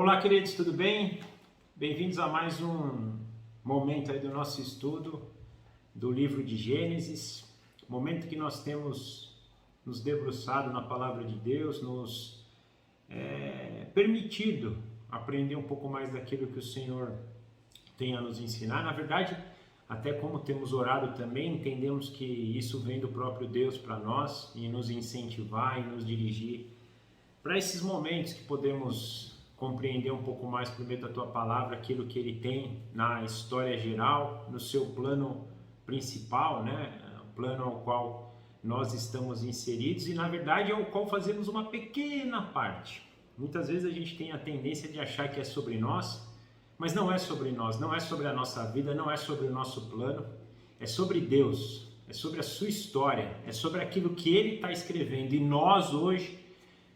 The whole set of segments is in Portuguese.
Olá, queridos, tudo bem? Bem-vindos a mais um momento aí do nosso estudo do livro de Gênesis, momento que nós temos nos debruçado na palavra de Deus, nos permitido aprender um pouco mais daquilo que o Senhor tem a nos ensinar. Na verdade, até como temos orado também, entendemos que isso vem do próprio Deus para nós e nos incentivar e nos dirigir para esses momentos que podemos compreender um pouco mais por meio da Tua Palavra aquilo que Ele tem na história geral, no seu plano principal, né? O plano ao qual nós estamos inseridos e, na verdade, ao qual fazemos uma pequena parte. Muitas vezes a gente tem a tendência de achar que é sobre nós, mas não é sobre nós, não é sobre a nossa vida, não é sobre o nosso plano, é sobre Deus, é sobre a sua história, é sobre aquilo que Ele está escrevendo e nós hoje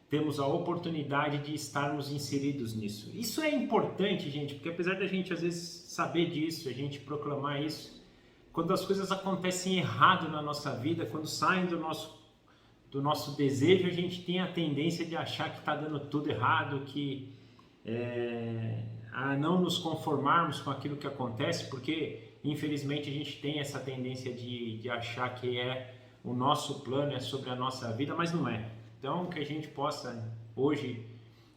temos a oportunidade de estarmos inseridos nisso. Isso é importante, gente, porque apesar da gente às vezes saber disso, a gente proclamar isso, quando as coisas acontecem errado na nossa vida, quando saem do nosso desejo, a gente tem a tendência de achar que está dando tudo errado, a não nos conformarmos com aquilo que acontece, porque infelizmente a gente tem essa tendência de achar que é o nosso plano, é sobre a nossa vida, mas não é. Então, que a gente possa hoje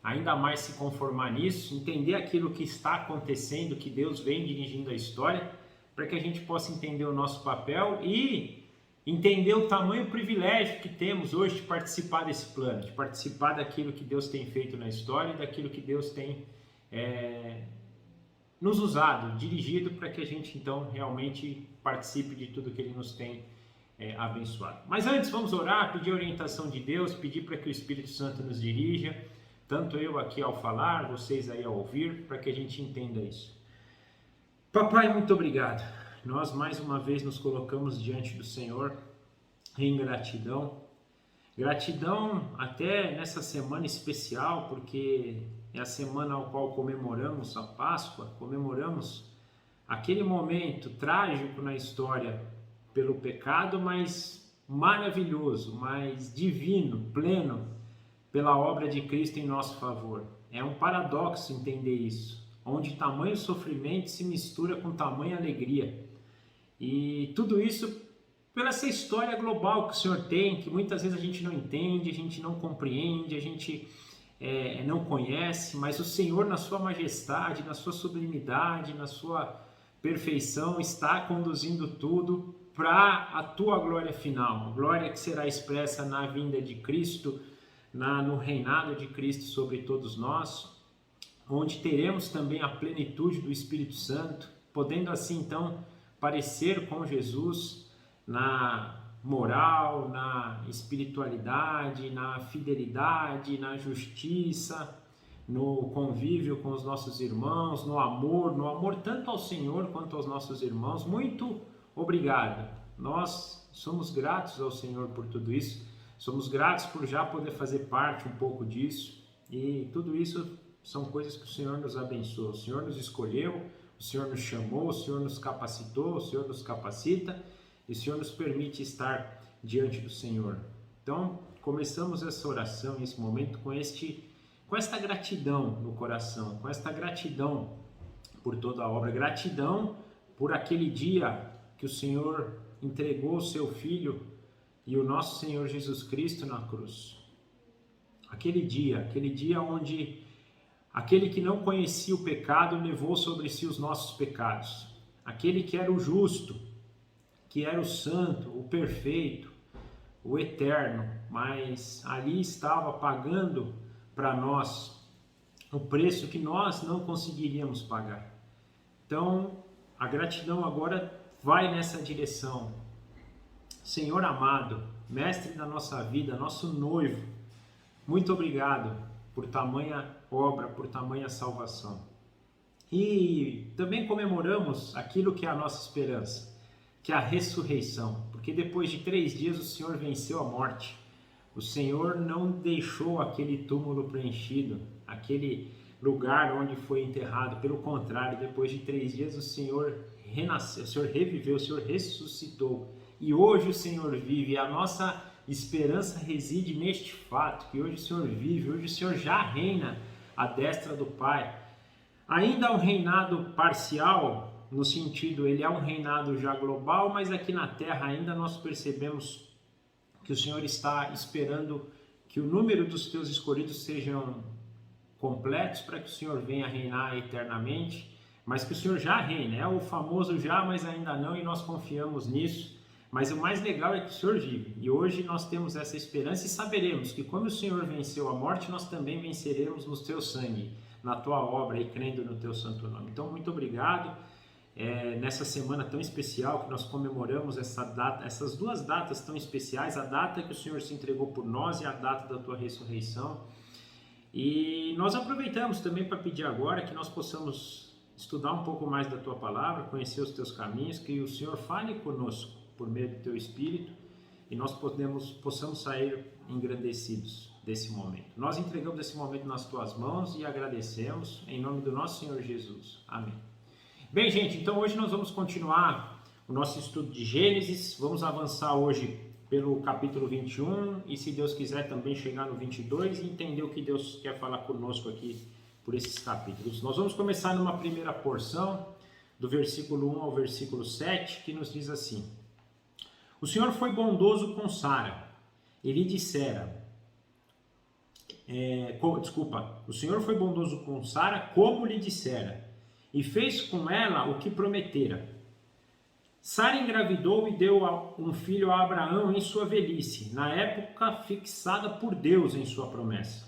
ainda mais se conformar nisso, entender aquilo que está acontecendo, que Deus vem dirigindo a história, para que a gente possa entender o nosso papel e entender o tamanho privilégio que temos hoje de participar desse plano, de participar daquilo que Deus tem feito na história e daquilo que Deus tem nos usado, dirigido para que a gente então realmente participe de tudo que Ele nos tem abençoado. Mas antes vamos orar, pedir a orientação de Deus, pedir para que o Espírito Santo nos dirija, tanto eu aqui ao falar, vocês aí ao ouvir, para que a gente entenda isso. Papai, muito obrigado. Nós mais uma vez nos colocamos diante do Senhor em gratidão. Gratidão até nessa semana especial, porque é a semana ao qual comemoramos a Páscoa, comemoramos aquele momento trágico na história pelo pecado, mas maravilhoso, mas divino, pleno, pela obra de Cristo em nosso favor. É um paradoxo entender isso, onde tamanho sofrimento se mistura com tamanha alegria. E tudo isso pela essa história global que o Senhor tem, que muitas vezes a gente não entende, a gente não compreende, a gente não conhece, mas o Senhor, na sua majestade, na sua sublimidade, na sua perfeição, está conduzindo tudo para a tua glória final, glória que será expressa na vinda de Cristo, no reinado de Cristo sobre todos nós, onde teremos também a plenitude do Espírito Santo, podendo assim então parecer com Jesus na moral, na espiritualidade, na fidelidade, na justiça, no convívio com os nossos irmãos, no amor tanto ao Senhor quanto aos nossos irmãos. Muito obrigado. Nós somos gratos ao Senhor por tudo isso, somos gratos por já poder fazer parte um pouco disso, e tudo isso são coisas que o Senhor nos abençoa. O Senhor nos escolheu, o Senhor nos chamou, o Senhor nos capacitou, o Senhor nos capacita e o Senhor nos permite estar diante do Senhor. Então, começamos essa oração, esse momento, com esta gratidão no coração, com esta gratidão por toda a obra, gratidão por aquele dia que o Senhor entregou o seu Filho e o nosso Senhor Jesus Cristo na cruz. Aquele dia onde aquele que não conhecia o pecado levou sobre si os nossos pecados. Aquele que era o justo, que era o santo, o perfeito, o eterno, mas ali estava pagando para nós o preço que nós não conseguiríamos pagar. Então, a gratidão agora vai nessa direção. Senhor amado, mestre da nossa vida, nosso noivo, muito obrigado por tamanha obra, por tamanha salvação. E também comemoramos aquilo que é a nossa esperança, que é a ressurreição, porque depois de 3 dias o Senhor venceu a morte. O Senhor não deixou aquele túmulo preenchido, aquele lugar onde foi enterrado. Pelo contrário, depois de 3 dias o Senhor renasceu, o Senhor reviveu, o Senhor ressuscitou. E hoje o Senhor vive, e a nossa esperança reside neste fato, que hoje o Senhor vive, hoje o Senhor já reina à destra do Pai. Ainda um reinado parcial, no sentido, ele é um reinado já global, mas aqui na Terra ainda nós percebemos que o Senhor está esperando que o número dos teus escolhidos sejam completos para que o Senhor venha reinar eternamente, mas que o Senhor já reina, é o famoso já, mas ainda não, e nós confiamos nisso. Mas o mais legal é que o Senhor vive, e hoje nós temos essa esperança e saberemos que quando o Senhor venceu a morte, nós também venceremos no teu sangue, na tua obra e crendo no teu santo nome. Então, muito obrigado. Nessa semana tão especial que nós comemoramos essas duas datas tão especiais, a data que o Senhor se entregou por nós e a data da tua ressurreição. E nós aproveitamos também para pedir agora que nós possamos estudar um pouco mais da tua palavra, conhecer os teus caminhos, que o Senhor fale conosco por meio do teu Espírito e nós possamos sair engrandecidos desse momento. Nós entregamos esse momento nas tuas mãos e agradecemos em nome do nosso Senhor Jesus. Amém. Bem, gente, então hoje nós vamos continuar o nosso estudo de Gênesis, vamos avançar hoje pelo capítulo 21 e, se Deus quiser, também chegar no 22 e entender o que Deus quer falar conosco aqui por esses capítulos. Nós vamos começar numa primeira porção, do versículo 1 ao versículo 7, que nos diz assim: O Senhor foi bondoso com Sara, ele dissera... o Senhor foi bondoso com Sara, como lhe dissera, e fez com ela o que prometera. Sara engravidou e deu um filho a Abraão em sua velhice, na época fixada por Deus em sua promessa.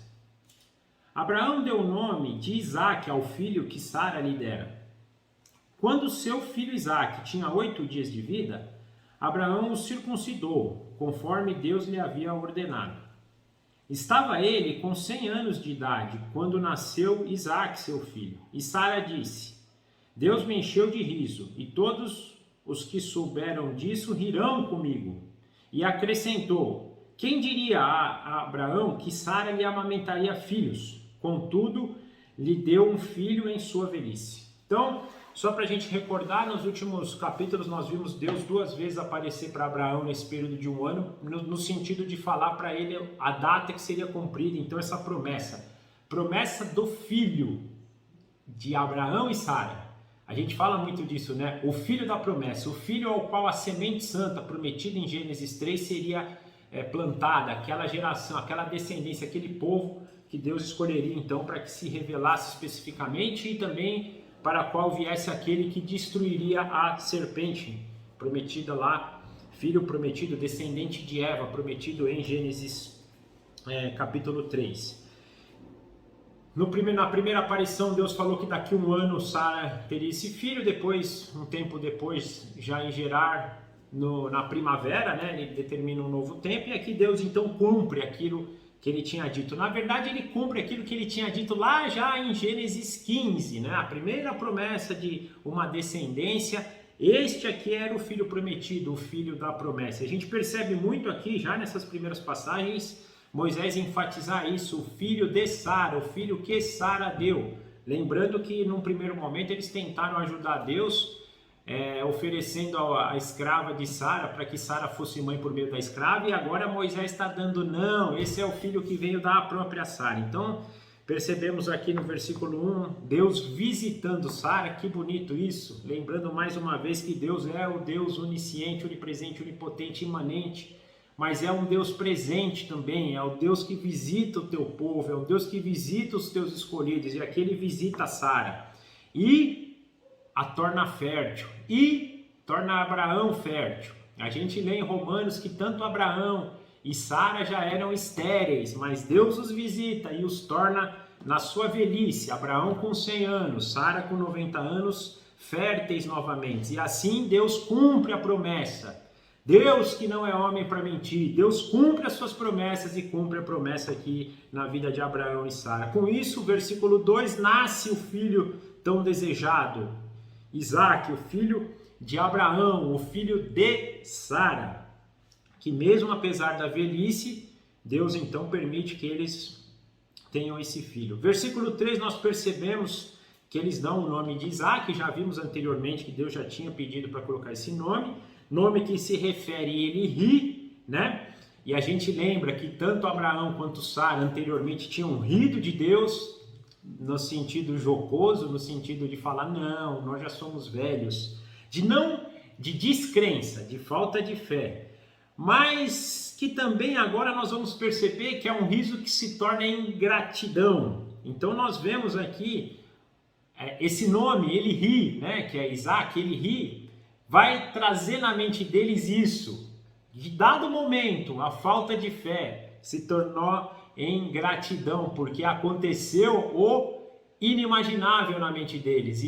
Abraão deu o nome de Isaque ao filho que Sara lhe dera. Quando seu filho Isaque tinha 8 dias de vida, Abraão o circuncidou, conforme Deus lhe havia ordenado. Estava ele com 100 anos de idade, quando nasceu Isaque, seu filho. E Sara disse: Deus me encheu de riso, e todos os que souberam disso rirão comigo. E acrescentou: Quem diria a Abraão que Sara lhe amamentaria filhos? Contudo, lhe deu um filho em sua velhice. Então, só para a gente recordar, nos últimos capítulos nós vimos Deus 2 vezes aparecer para Abraão nesse período de 1 ano, no sentido de falar para ele a data que seria cumprida. Então, essa promessa do filho de Abraão e Sara. A gente fala muito disso, né? O filho da promessa, o filho ao qual a semente santa prometida em Gênesis 3 seria plantada, aquela geração, aquela descendência, aquele povo que Deus escolheria então para que se revelasse especificamente, e também para a qual viesse aquele que destruiria a serpente prometida lá, filho prometido, descendente de Eva, prometido em Gênesis capítulo 3. Na primeira aparição, Deus falou que daqui 1 ano Sara teria esse filho, depois, um tempo depois, já em Gerar, na primavera, né? Ele determina um novo tempo, e aqui Deus então cumpre aquilo que ele tinha dito. Na verdade, ele cumpre aquilo que ele tinha dito lá já em Gênesis 15, né? A primeira promessa de uma descendência. Este aqui era o filho prometido, o filho da promessa. A gente percebe muito aqui, já nessas primeiras passagens, Moisés enfatizar isso, o filho de Sara, o filho que Sara deu. Lembrando que num primeiro momento eles tentaram ajudar Deus, oferecendo a escrava de Sara para que Sara fosse mãe por meio da escrava, e agora Moisés está dando não, esse é o filho que veio da própria Sara. Então percebemos aqui no versículo 1, Deus visitando Sara, que bonito isso, lembrando mais uma vez que Deus é o Deus onisciente, onipresente, onipotente, imanente, mas é um Deus presente também, é o Deus que visita o teu povo, é o Deus que visita os teus escolhidos, e aqui ele visita Sara, e a torna fértil, e torna Abraão fértil. A gente lê em Romanos que tanto Abraão e Sara já eram estéreis, mas Deus os visita e os torna na sua velhice, Abraão com 100 anos, Sara com 90 anos, férteis novamente, e assim Deus cumpre a promessa. Deus que não é homem para mentir, Deus cumpre as suas promessas e cumpre a promessa aqui na vida de Abraão e Sara. Com isso, versículo 2, nasce o filho tão desejado, Isaque, o filho de Abraão, o filho de Sara, que mesmo apesar da velhice, Deus então permite que eles tenham esse filho. Versículo 3, nós percebemos que eles dão o nome de Isaque, já vimos anteriormente que Deus já tinha pedido para colocar esse nome que se refere, ele ri, né? E a gente lembra que tanto Abraão quanto Sara anteriormente tinham rido de Deus, no sentido jocoso, no sentido de falar, não, nós já somos velhos, de descrença, de falta de fé, mas que também agora nós vamos perceber que é um riso que se torna ingratidão. Então nós vemos aqui esse nome, ele ri, né, que é Isaac, ele ri, vai trazer na mente deles isso. De dado momento, a falta de fé se tornou em gratidão, porque aconteceu o inimaginável na mente deles.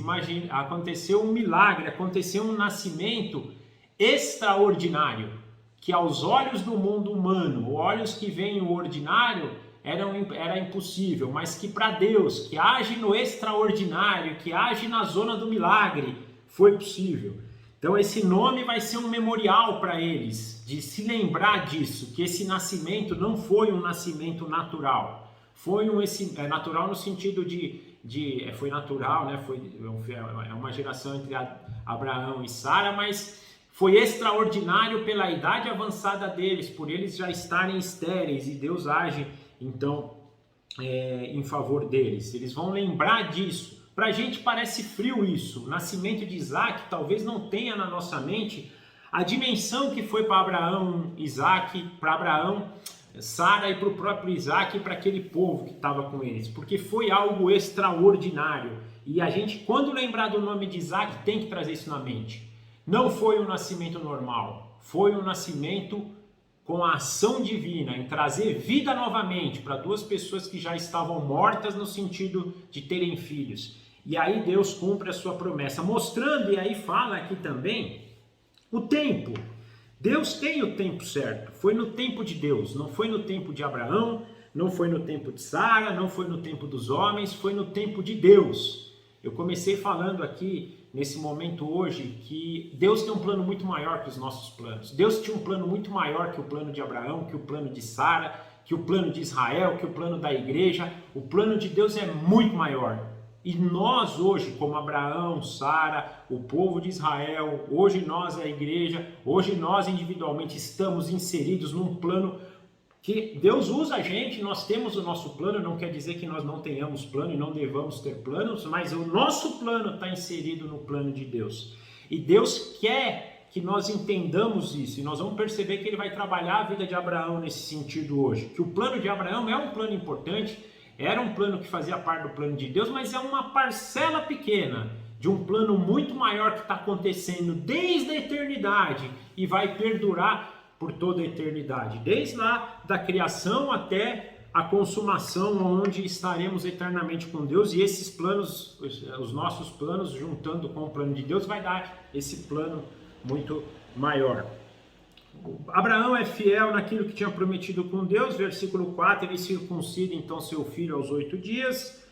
Aconteceu um milagre, aconteceu um nascimento extraordinário, que aos olhos do mundo humano, olhos que veem o ordinário, era impossível, mas que para Deus, que age no extraordinário, que age na zona do milagre, foi possível. Então esse nome vai ser um memorial para eles, de se lembrar disso, que esse nascimento não foi um nascimento natural. Foi natural no sentido foi natural, né? É uma geração entre Abraão e Sara, mas foi extraordinário pela idade avançada deles, por eles já estarem estéreis, e Deus age, então, em favor deles. Eles vão lembrar disso. Para a gente parece frio isso. O nascimento de Isaac talvez não tenha na nossa mente a dimensão que foi para Abraão, Sara e para o próprio Isaac e para aquele povo que estava com eles, porque foi algo extraordinário. E a gente, quando lembrar do nome de Isaac, tem que trazer isso na mente. Não foi um nascimento normal, foi um nascimento com a ação divina, em trazer vida novamente para duas pessoas que já estavam mortas no sentido de terem filhos. E aí Deus cumpre a sua promessa, mostrando, e aí fala aqui também, o tempo. Deus tem o tempo certo, foi no tempo de Deus, não foi no tempo de Abraão, não foi no tempo de Sara, não foi no tempo dos homens, foi no tempo de Deus. Eu comecei falando aqui, nesse momento hoje, que Deus tem um plano muito maior que os nossos planos. Deus tinha um plano muito maior que o plano de Abraão, que o plano de Sara, que o plano de Israel, que o plano da igreja. O plano de Deus é muito maior. E nós hoje, como Abraão, Sara, o povo de Israel, hoje nós, a igreja, hoje nós individualmente estamos inseridos num plano que Deus usa a gente, nós temos o nosso plano, não quer dizer que nós não tenhamos plano e não devamos ter planos, mas o nosso plano está inserido no plano de Deus. E Deus quer que nós entendamos isso, e nós vamos perceber que Ele vai trabalhar a vida de Abraão nesse sentido hoje, que o plano de Abraão é um plano importante, era um plano que fazia parte do plano de Deus, mas é uma parcela pequena de um plano muito maior que está acontecendo desde a eternidade e vai perdurar por toda a eternidade, desde lá da criação até a consumação, onde estaremos eternamente com Deus, e esses planos, os nossos planos, juntando com o plano de Deus, vai dar esse plano muito maior. Abraão é fiel naquilo que tinha prometido com Deus, versículo 4, ele circuncida então seu filho aos 8 dias,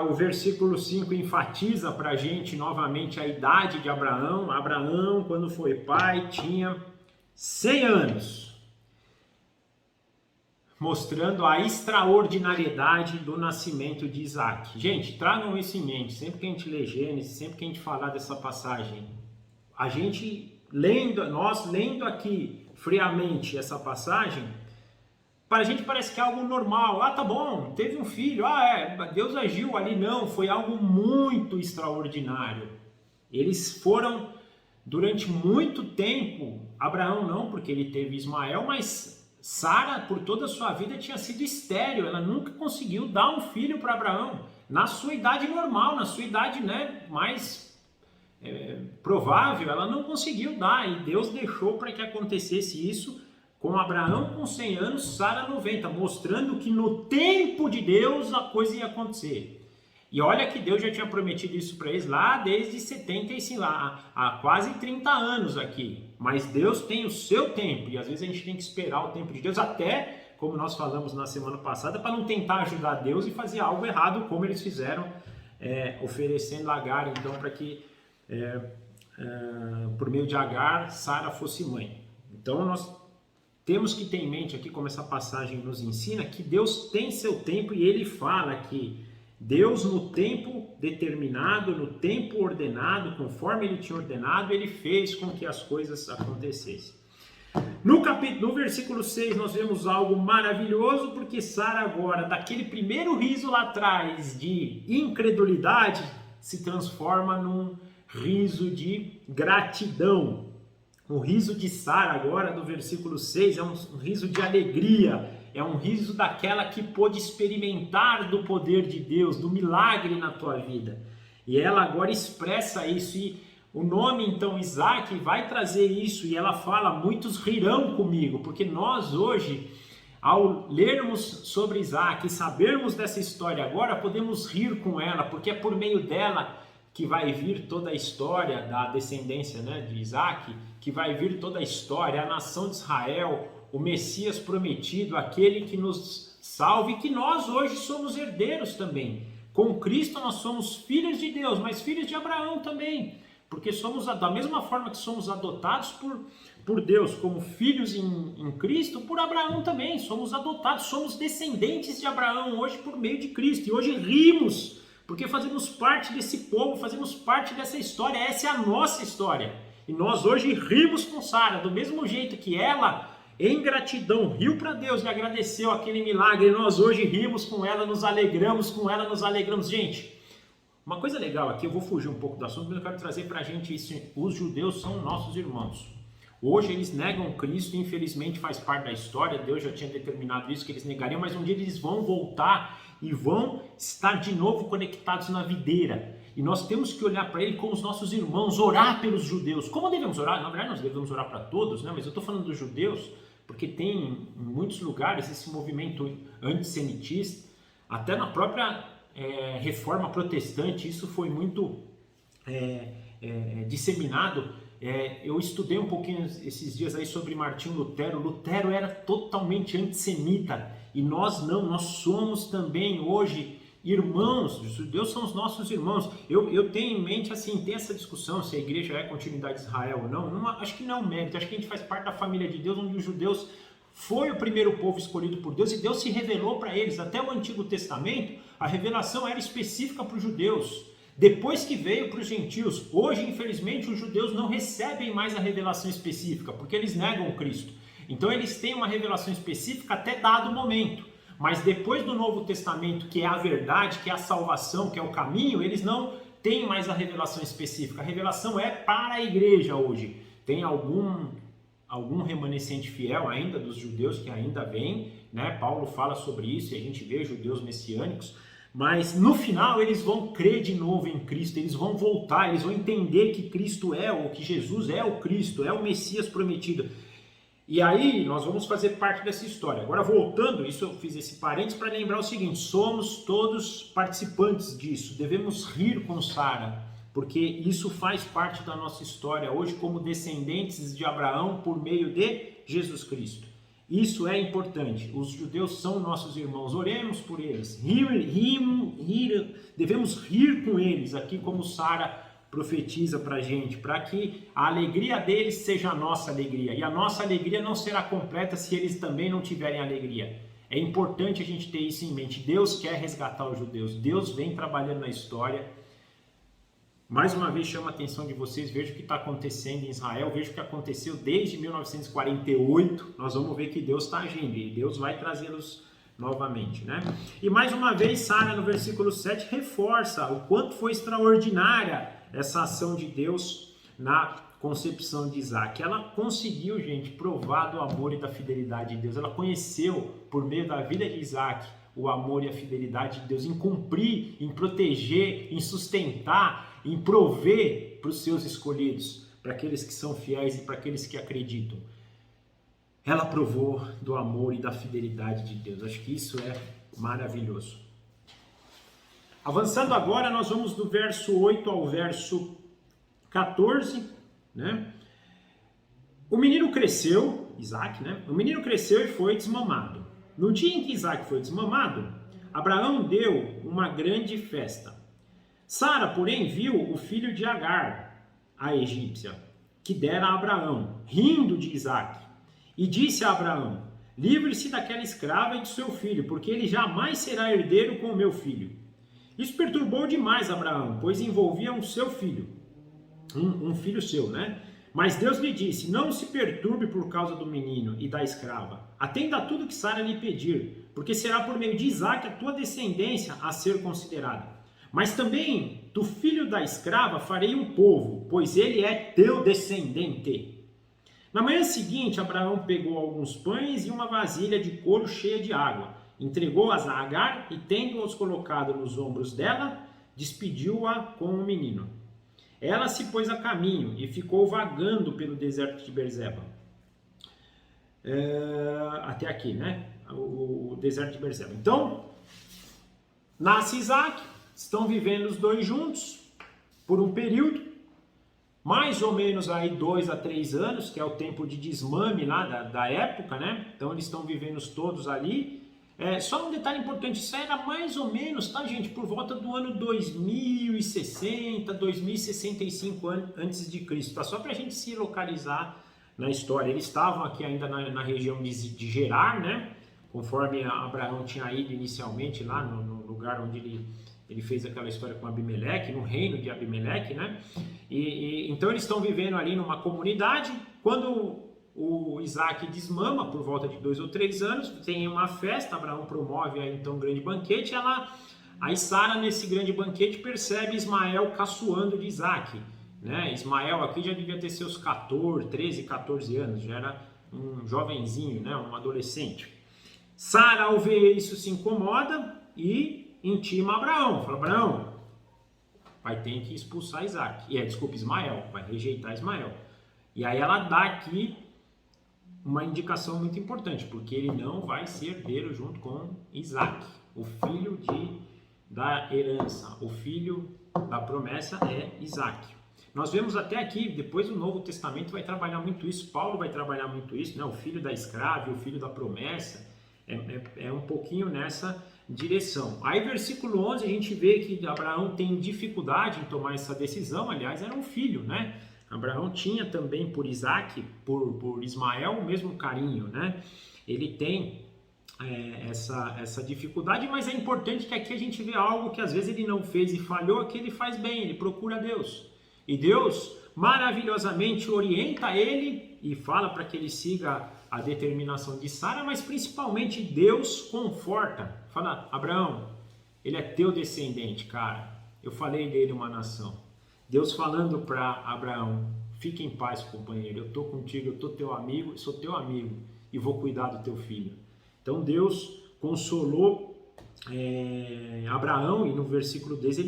o versículo 5 enfatiza para a gente novamente a idade de Abraão. Abraão, quando foi pai, tinha 100 anos, mostrando a extraordinariedade do nascimento de Isaac. Gente, tragam isso em mente, sempre que a gente lê Gênesis, sempre que a gente falar dessa passagem, nós lendo aqui friamente essa passagem, para a gente parece que é algo normal. Tá bom, teve um filho, Deus agiu ali. Não, foi algo muito extraordinário. Eles foram, durante muito tempo, Abraão não, porque ele teve Ismael, mas Sara, por toda a sua vida, tinha sido estéril. Ela nunca conseguiu dar um filho para Abraão, na sua idade normal, na sua idade, mais provável, ela não conseguiu dar, e Deus deixou para que acontecesse isso com Abraão com 100 anos, Sara 90, mostrando que no tempo de Deus a coisa ia acontecer. E olha que Deus já tinha prometido isso para eles lá desde 75, há quase 30 anos aqui. Mas Deus tem o seu tempo, e às vezes a gente tem que esperar o tempo de Deus, até, como nós falamos na semana passada, para não tentar ajudar Deus e fazer algo errado, como eles fizeram, oferecendo Agar, então, para que, por meio de Agar, Sara fosse mãe. Então, nós temos que ter em mente aqui, como essa passagem nos ensina, que Deus tem seu tempo, e Ele fala que Deus, no tempo determinado, no tempo ordenado, conforme Ele tinha ordenado, Ele fez com que as coisas acontecessem. No versículo 6 nós vemos algo maravilhoso, porque Sara agora, daquele primeiro riso lá atrás de incredulidade, se transforma num riso de gratidão. O riso de Sara agora, do versículo 6, é um riso de alegria, é um riso daquela que pôde experimentar do poder de Deus, do milagre na tua vida. E ela agora expressa isso, e o nome então Isaac vai trazer isso, e ela fala, muitos rirão comigo, porque nós hoje, ao lermos sobre Isaac e sabermos dessa história agora, podemos rir com ela, porque é por meio dela que vai vir toda a história da descendência, né, de Isaac, que vai vir toda a história, a nação de Israel, o Messias prometido, aquele que nos salve, e que nós hoje somos herdeiros também. Com Cristo nós somos filhos de Deus, mas filhos de Abraão também, porque somos, da mesma forma que somos adotados por Deus como filhos em Cristo, por Abraão também, somos adotados, somos descendentes de Abraão hoje por meio de Cristo, e hoje rimos, porque fazemos parte desse povo, fazemos parte dessa história, essa é a nossa história, e nós hoje rimos com Sara, do mesmo jeito que ela, em gratidão, riu para Deus e agradeceu aquele milagre, e nós hoje rimos com ela, nos alegramos com ela, nos alegramos, gente. Uma coisa legal aqui, eu vou fugir um pouco do assunto, mas eu quero trazer para a gente isso. Os judeus são nossos irmãos. Hoje eles negam Cristo, infelizmente faz parte da história, Deus já tinha determinado isso, que eles negariam, mas um dia eles vão voltar e vão estar de novo conectados na videira. E nós temos que olhar para ele como os nossos irmãos, orar pelos judeus. Como devemos orar? Na verdade nós devemos orar para todos, né? Mas eu estou falando dos judeus, porque tem em muitos lugares esse movimento antissemitista, até na própria reforma protestante, isso foi muito disseminado. Eu estudei um pouquinho esses dias aí sobre Martinho Lutero. Lutero era totalmente antissemita, e nós não, nós somos também hoje irmãos, os judeus são os nossos irmãos. Eu tenho em mente, assim, tem essa discussão se a igreja é continuidade de Israel ou não, acho que não é um mérito, acho que a gente faz parte da família de Deus, onde os judeus foi o primeiro povo escolhido por Deus, e Deus se revelou para eles. Até o Antigo Testamento, a revelação era específica para os judeus, depois que veio para os gentios. Hoje, infelizmente, os judeus não recebem mais a revelação específica, porque eles negam Cristo. Então eles têm uma revelação específica até dado momento, mas depois do Novo Testamento, que é a verdade, que é a salvação, que é o caminho, eles não têm mais a revelação específica. A revelação é para a igreja hoje. Tem algum remanescente fiel ainda dos judeus que ainda vem, né? Paulo fala sobre isso e a gente vê judeus messiânicos, mas no final eles vão crer de novo em Cristo, eles vão voltar, eles vão entender que Cristo que Jesus é o Cristo, é o Messias prometido. E aí nós vamos fazer parte dessa história. Agora voltando, isso eu fiz esse parênteses para lembrar o seguinte, somos todos participantes disso, devemos rir com Sara, porque isso faz parte da nossa história hoje como descendentes de Abraão por meio de Jesus Cristo. Isso é importante. Os judeus são nossos irmãos, oremos por eles, devemos rir com eles, aqui como Sara profetiza para a gente, para que a alegria deles seja a nossa alegria, e a nossa alegria não será completa se eles também não tiverem alegria. É importante a gente ter isso em mente. Deus quer resgatar os judeus, Deus vem trabalhando na história. Mais uma vez chamo a atenção de vocês, veja o que está acontecendo em Israel, veja o que aconteceu desde 1948, nós vamos ver que Deus está agindo e Deus vai trazê-los novamente, né? E mais uma vez Sara no versículo 7 reforça o quanto foi extraordinária essa ação de Deus na concepção de Isaac. Ela conseguiu, gente, provar do amor e da fidelidade de Deus, ela conheceu por meio da vida de Isaac o amor e a fidelidade de Deus em cumprir, em proteger, em sustentar, em prover para os seus escolhidos, para aqueles que são fiéis e para aqueles que acreditam. Ela provou do amor e da fidelidade de Deus. Acho que isso é maravilhoso. Avançando agora, nós vamos do verso 8 ao verso 14, né? O menino cresceu, Isaac, né? O menino cresceu e foi desmamado. No dia em que Isaac foi desmamado, Abraão deu uma grande festa. Sara, porém, viu o filho de Agar, a egípcia, que dera a Abraão, rindo de Isaac, e disse a Abraão: livre-se daquela escrava e de seu filho, porque ele jamais será herdeiro com o meu filho. Isso perturbou demais Abraão, pois envolvia um seu filho, um filho seu, né? Mas Deus lhe disse: não se perturbe por causa do menino e da escrava. Atenda a tudo que Sara lhe pedir, porque será por meio de Isaque a tua descendência a ser considerada. Mas também do filho da escrava farei um povo, pois ele é teu descendente. Na manhã seguinte, Abraão pegou alguns pães e uma vasilha de couro cheia de água, entregou-as a Agar e, tendo-os colocado nos ombros dela, despediu-a com o menino. Ela se pôs a caminho e ficou vagando pelo deserto de Beerseba. Até aqui, né? O deserto de Beerseba. Então, nasce Isaque, estão vivendo os dois juntos por um período, mais ou menos aí 2 a 3 anos, que é o tempo de desmame lá da época, né? Então eles estão vivendo todos ali. Só um detalhe importante, isso era mais ou menos, tá, gente, por volta do ano 2060, 2065 antes de Cristo, tá? Só para a gente se localizar na história. Eles estavam aqui ainda na região de Gerar, né? Conforme Abraão tinha ido inicialmente lá no lugar onde ele fez aquela história com Abimeleque, no reino de Abimeleque, né? Então eles estão vivendo ali numa comunidade. Quando o Isaque desmama, por volta de 2 ou 3 anos, tem uma festa, Abraão promove aí então um grande banquete, aí Sara nesse grande banquete percebe Ismael caçoando de Isaque, né? Ismael aqui já devia ter seus 13, 14 anos, já era um jovenzinho, né? Um adolescente. Sara, ao ver isso, se incomoda e intima Abraão, fala: Abraão, vai ter que expulsar Ismael, vai rejeitar Ismael. E aí ela dá aqui uma indicação muito importante, porque ele não vai ser herdeiro junto com Isaque, o filho da herança, o filho da promessa é Isaque. Nós vemos até aqui, depois o Novo Testamento vai trabalhar muito isso, Paulo vai trabalhar muito isso, né? O filho da escrava e o filho da promessa, é um pouquinho nessa direção. Aí versículo 11 a gente vê que Abraão tem dificuldade em tomar essa decisão, aliás era um filho, né? Abraão tinha também por Isaque, por Ismael, o mesmo carinho, né? Ele tem essa dificuldade, mas é importante que aqui a gente vê algo que às vezes ele não fez e falhou, que ele faz bem, ele procura Deus. E Deus maravilhosamente orienta ele e fala para que ele siga a determinação de Sara, mas principalmente Deus conforta. Fala: Abraão, ele é teu descendente, cara. Eu falei dele uma nação. Deus falando para Abraão: fique em paz, companheiro, eu estou contigo, eu estou teu amigo, sou teu amigo e vou cuidar do teu filho. Então Deus consolou Abraão, e no versículo 13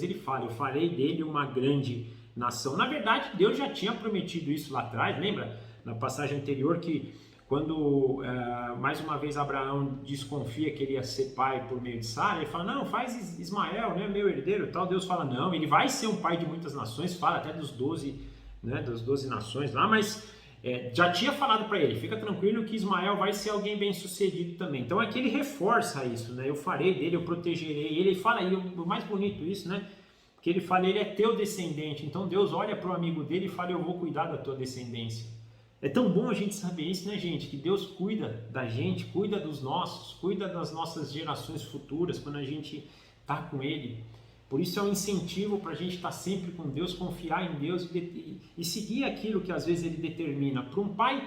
ele fala: eu farei dele uma grande nação. Na verdade, Deus já tinha prometido isso lá atrás, lembra? Na passagem anterior, que quando mais uma vez Abraão desconfia que ele ia ser pai por meio de Sara, ele fala: não, faz Ismael, né, meu herdeiro e tal. Deus fala: não, ele vai ser um pai de muitas nações, fala até dos 12, né, das 12 nações lá, mas já tinha falado para ele: fica tranquilo que Ismael vai ser alguém bem sucedido também. Então aqui ele reforça isso, né? Eu farei dele, eu protegerei ele. Ele fala, e o mais bonito isso, né? Que ele fala: ele é teu descendente. Então Deus olha para o amigo dele e fala: eu vou cuidar da tua descendência. É tão bom a gente saber isso, né, gente? Que Deus cuida da gente, cuida dos nossos, cuida das nossas gerações futuras quando a gente está com Ele. Por isso é um incentivo para a gente estar sempre com Deus, confiar em Deus e seguir aquilo que às vezes Ele determina. Para um pai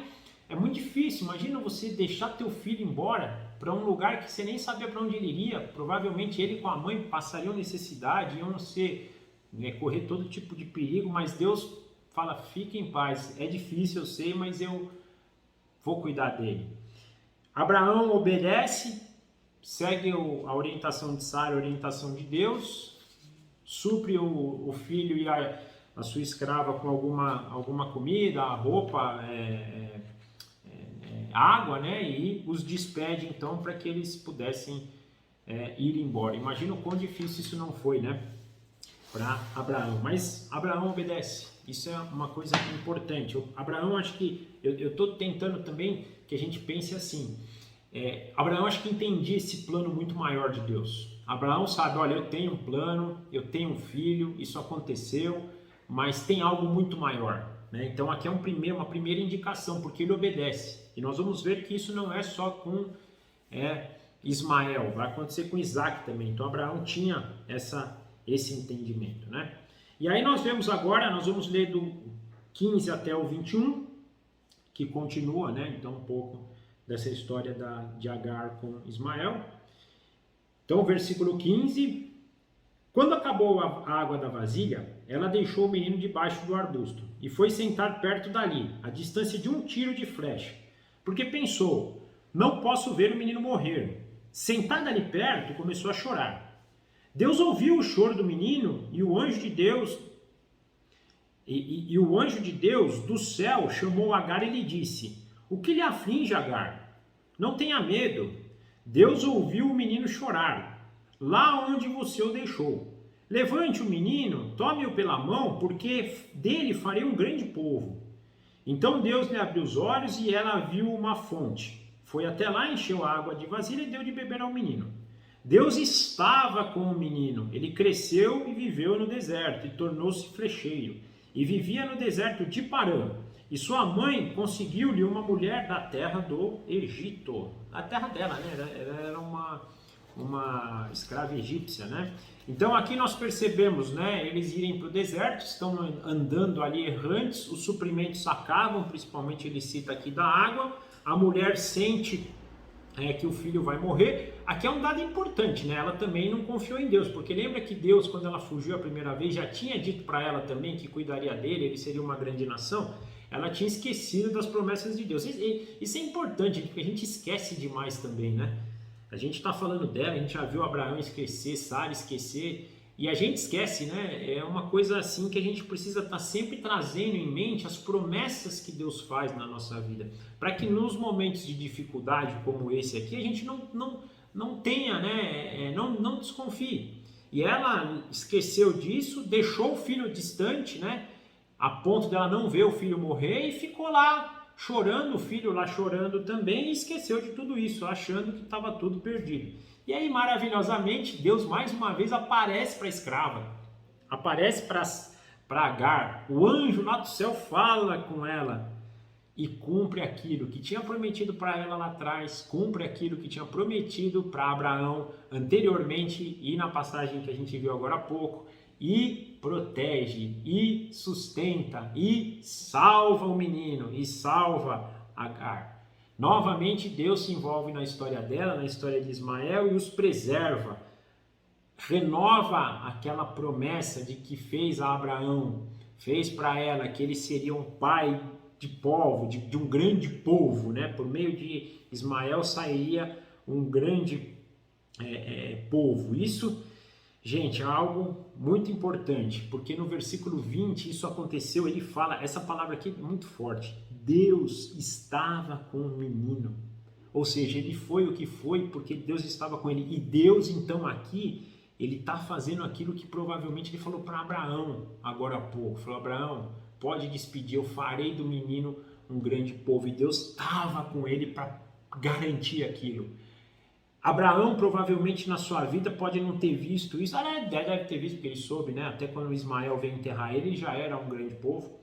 é muito difícil. Imagina você deixar teu filho embora para um lugar que você nem sabia para onde ele iria. Provavelmente ele com a mãe passariam necessidade, iam correr todo tipo de perigo, mas Deus fala: fique em paz, é difícil, eu sei, mas eu vou cuidar dele. Abraão obedece, segue a orientação de Sara, a orientação de Deus, supre o filho e a sua escrava com alguma comida, roupa, água, né? E os despede então para que eles pudessem ir embora. Imagina o quão difícil isso não foi, né? Para Abraão, mas Abraão obedece. Isso é uma coisa importante. Abraão, acho que eu estou tentando também que a gente pense assim. Abraão, acho que entendia esse plano muito maior de Deus. Abraão sabe: olha, eu tenho um plano, eu tenho um filho, isso aconteceu, mas tem algo muito maior, né? Então aqui é uma primeira indicação, porque ele obedece. E nós vamos ver que isso não é só com Ismael, vai acontecer com Isaque também. Então Abraão tinha esse entendimento, né? E aí nós vamos ler 15 até o 21, que continua, né? Então um pouco dessa história de Agar com Ismael. Então, versículo 15: quando acabou a água da vasilha, ela deixou o menino debaixo do arbusto e foi sentar perto dali, a distância de um tiro de flecha, porque pensou: não posso ver o menino morrer. Sentada ali perto, começou a chorar. Deus ouviu o choro do menino e o anjo de Deus o anjo de Deus do céu chamou Agar e lhe disse: o que lhe aflige, Agar? Não tenha medo. Deus ouviu o menino chorar, lá onde você o deixou. Levante o menino, tome-o pela mão, porque dele farei um grande povo. Então Deus lhe abriu os olhos e ela viu uma fonte. Foi até lá, encheu a água de vasilha e deu de beber ao menino. Deus estava com o menino. Ele cresceu e viveu no deserto e tornou-se flecheiro. E vivia no deserto de Parã. E sua mãe conseguiu-lhe uma mulher da terra do Egito. A terra dela, né? Ela era uma escrava egípcia, né? Então aqui nós percebemos, né? Eles irem para o deserto, estão andando ali errantes, os suprimentos acabam, principalmente ele cita aqui da água, a mulher sente que o filho vai morrer. Aqui é um dado importante, né? Ela também não confiou em Deus, porque lembra que Deus, quando ela fugiu a primeira vez, já tinha dito para ela também que cuidaria dele, ele seria uma grande nação. Ela tinha esquecido das promessas de Deus. Isso é importante, porque a gente esquece demais também, né? A gente está falando dela, a gente já viu Abraão esquecer, Sara esquecer, e a gente esquece, né? É uma coisa assim que a gente precisa estar sempre trazendo em mente as promessas que Deus faz na nossa vida, para que nos momentos de dificuldade como esse aqui, a gente não tenha, né? Não desconfie. E ela esqueceu disso, deixou o filho distante, né? A ponto dela não ver o filho morrer e ficou lá chorando, o filho lá chorando também, e esqueceu de tudo isso, achando que estava tudo perdido. E aí, maravilhosamente, Deus mais uma vez aparece para a escrava, aparece para Agar, o anjo lá do céu fala com ela e cumpre aquilo que tinha prometido para ela lá atrás, cumpre aquilo que tinha prometido para Abraão anteriormente e na passagem que a gente viu agora há pouco, e protege, e sustenta, e salva o menino, e salva Agar. Novamente Deus se envolve na história dela, na história de Ismael, e os preserva, renova aquela promessa de que fez a Abraão, fez para ela que ele seria um pai de povo, de um grande povo, né? Por meio de Ismael sairia um grande povo. Isso, gente, é algo muito importante, porque no versículo 20 isso aconteceu, ele fala, essa palavra aqui é muito forte, Deus estava com o menino, ou seja, ele foi o que foi porque Deus estava com ele, e Deus então aqui, ele está fazendo aquilo que provavelmente ele falou para Abraão agora há pouco, falou: Abraão, pode despedir, eu farei do menino um grande povo, e Deus estava com ele para garantir aquilo. Abraão provavelmente na sua vida pode não ter visto isso, deve ter visto porque ele soube, né? Até quando Ismael veio enterrar ele, já era um grande povo,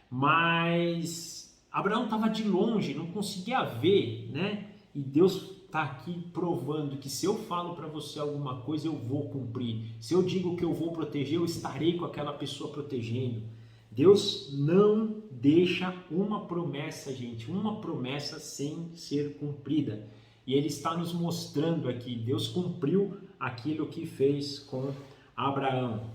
mas Abraão estava de longe, não conseguia ver, né? E Deus está aqui provando que se eu falo para você alguma coisa, eu vou cumprir. Se eu digo que eu vou proteger, eu estarei com aquela pessoa protegendo. Deus não deixa uma promessa, gente, uma promessa sem ser cumprida. E ele está nos mostrando aqui, Deus cumpriu aquilo que fez com Abraão.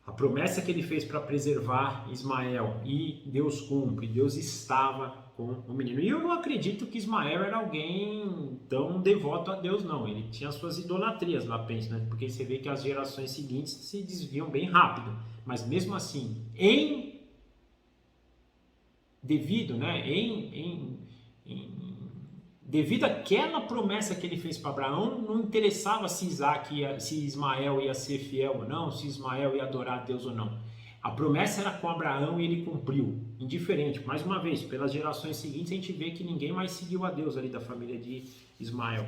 A promessa que ele fez para preservar Ismael, e Deus cumpre, Deus estava com o menino. E eu não acredito que Ismael era alguém tão devoto a Deus, não. Ele tinha suas idolatrias lá, penso, né? Porque você vê que as gerações seguintes se desviam bem rápido. Mas mesmo assim, devido àquela promessa que ele fez para Abraão, não interessava se Ismael ia ser fiel ou não, se Ismael ia adorar a Deus ou não. A promessa era com Abraão e ele cumpriu, indiferente. Mais uma vez, pelas gerações seguintes, a gente vê que ninguém mais seguiu a Deus ali da família de Ismael.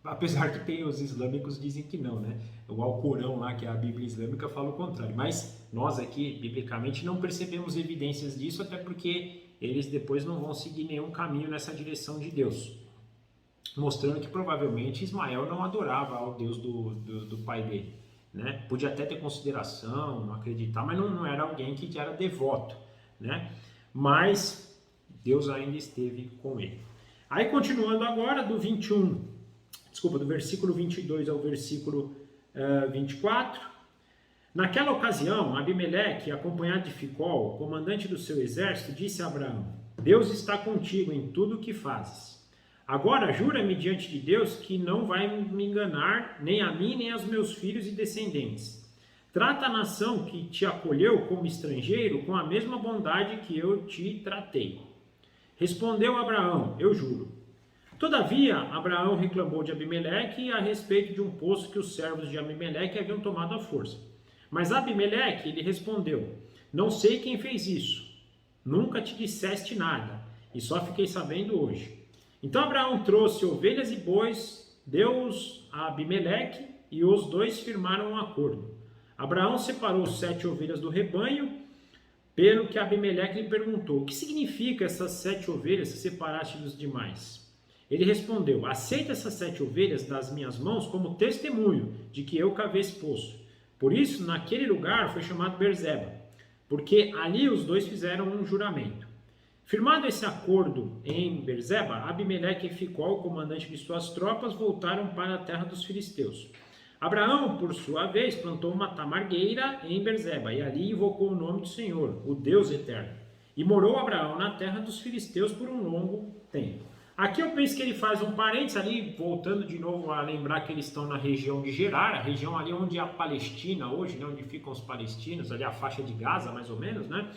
Apesar que tem os islâmicos dizem que não, né? O Alcorão lá, que é a Bíblia islâmica, fala o contrário. Mas nós aqui, biblicamente, não percebemos evidências disso, até porque eles depois não vão seguir nenhum caminho nessa direção de Deus, mostrando que provavelmente Ismael não adorava ao Deus do pai dele, né? Podia até ter consideração, acreditar, mas não era alguém que era devoto, né? Mas Deus ainda esteve com ele. Aí continuando agora do do versículo 22 ao versículo 24. Naquela ocasião, Abimeleque, acompanhado de Ficol, comandante do seu exército, disse a Abraão: Deus está contigo em tudo o que fazes. Agora jura-me diante de Deus que não vai me enganar, nem a mim, nem aos meus filhos e descendentes. Trata a nação que te acolheu como estrangeiro com a mesma bondade que eu te tratei. Respondeu Abraão: Eu juro. Todavia, Abraão reclamou de Abimeleque a respeito de um poço que os servos de Abimeleque haviam tomado à força. Mas Abimeleque lhe respondeu: Não sei quem fez isso. Nunca te disseste nada, e só fiquei sabendo hoje. Então Abraão trouxe ovelhas e bois, deu-os a Abimeleque, e os dois firmaram um acordo. Abraão separou 7 ovelhas do rebanho, pelo que Abimeleque lhe perguntou: O que significa essas 7 ovelhas que separaste dos demais? Ele respondeu: Aceita essas 7 ovelhas das minhas mãos como testemunho de que eu cavei esse poço. Por isso, naquele lugar foi chamado Berzeba, porque ali os dois fizeram um juramento. Firmado esse acordo em Berzeba, Abimeleque e Ficol, comandante de suas tropas, voltaram para a terra dos filisteus. Abraão, por sua vez, plantou uma tamargueira em Berzeba, e ali invocou o nome do Senhor, o Deus eterno. E morou Abraão na terra dos filisteus por um longo tempo. Aqui eu penso que ele faz um parênteses ali, voltando de novo a lembrar que eles estão na região de Gerar, a região ali onde é a Palestina hoje, né, onde ficam os palestinos, ali a faixa de Gaza, mais ou menos, né?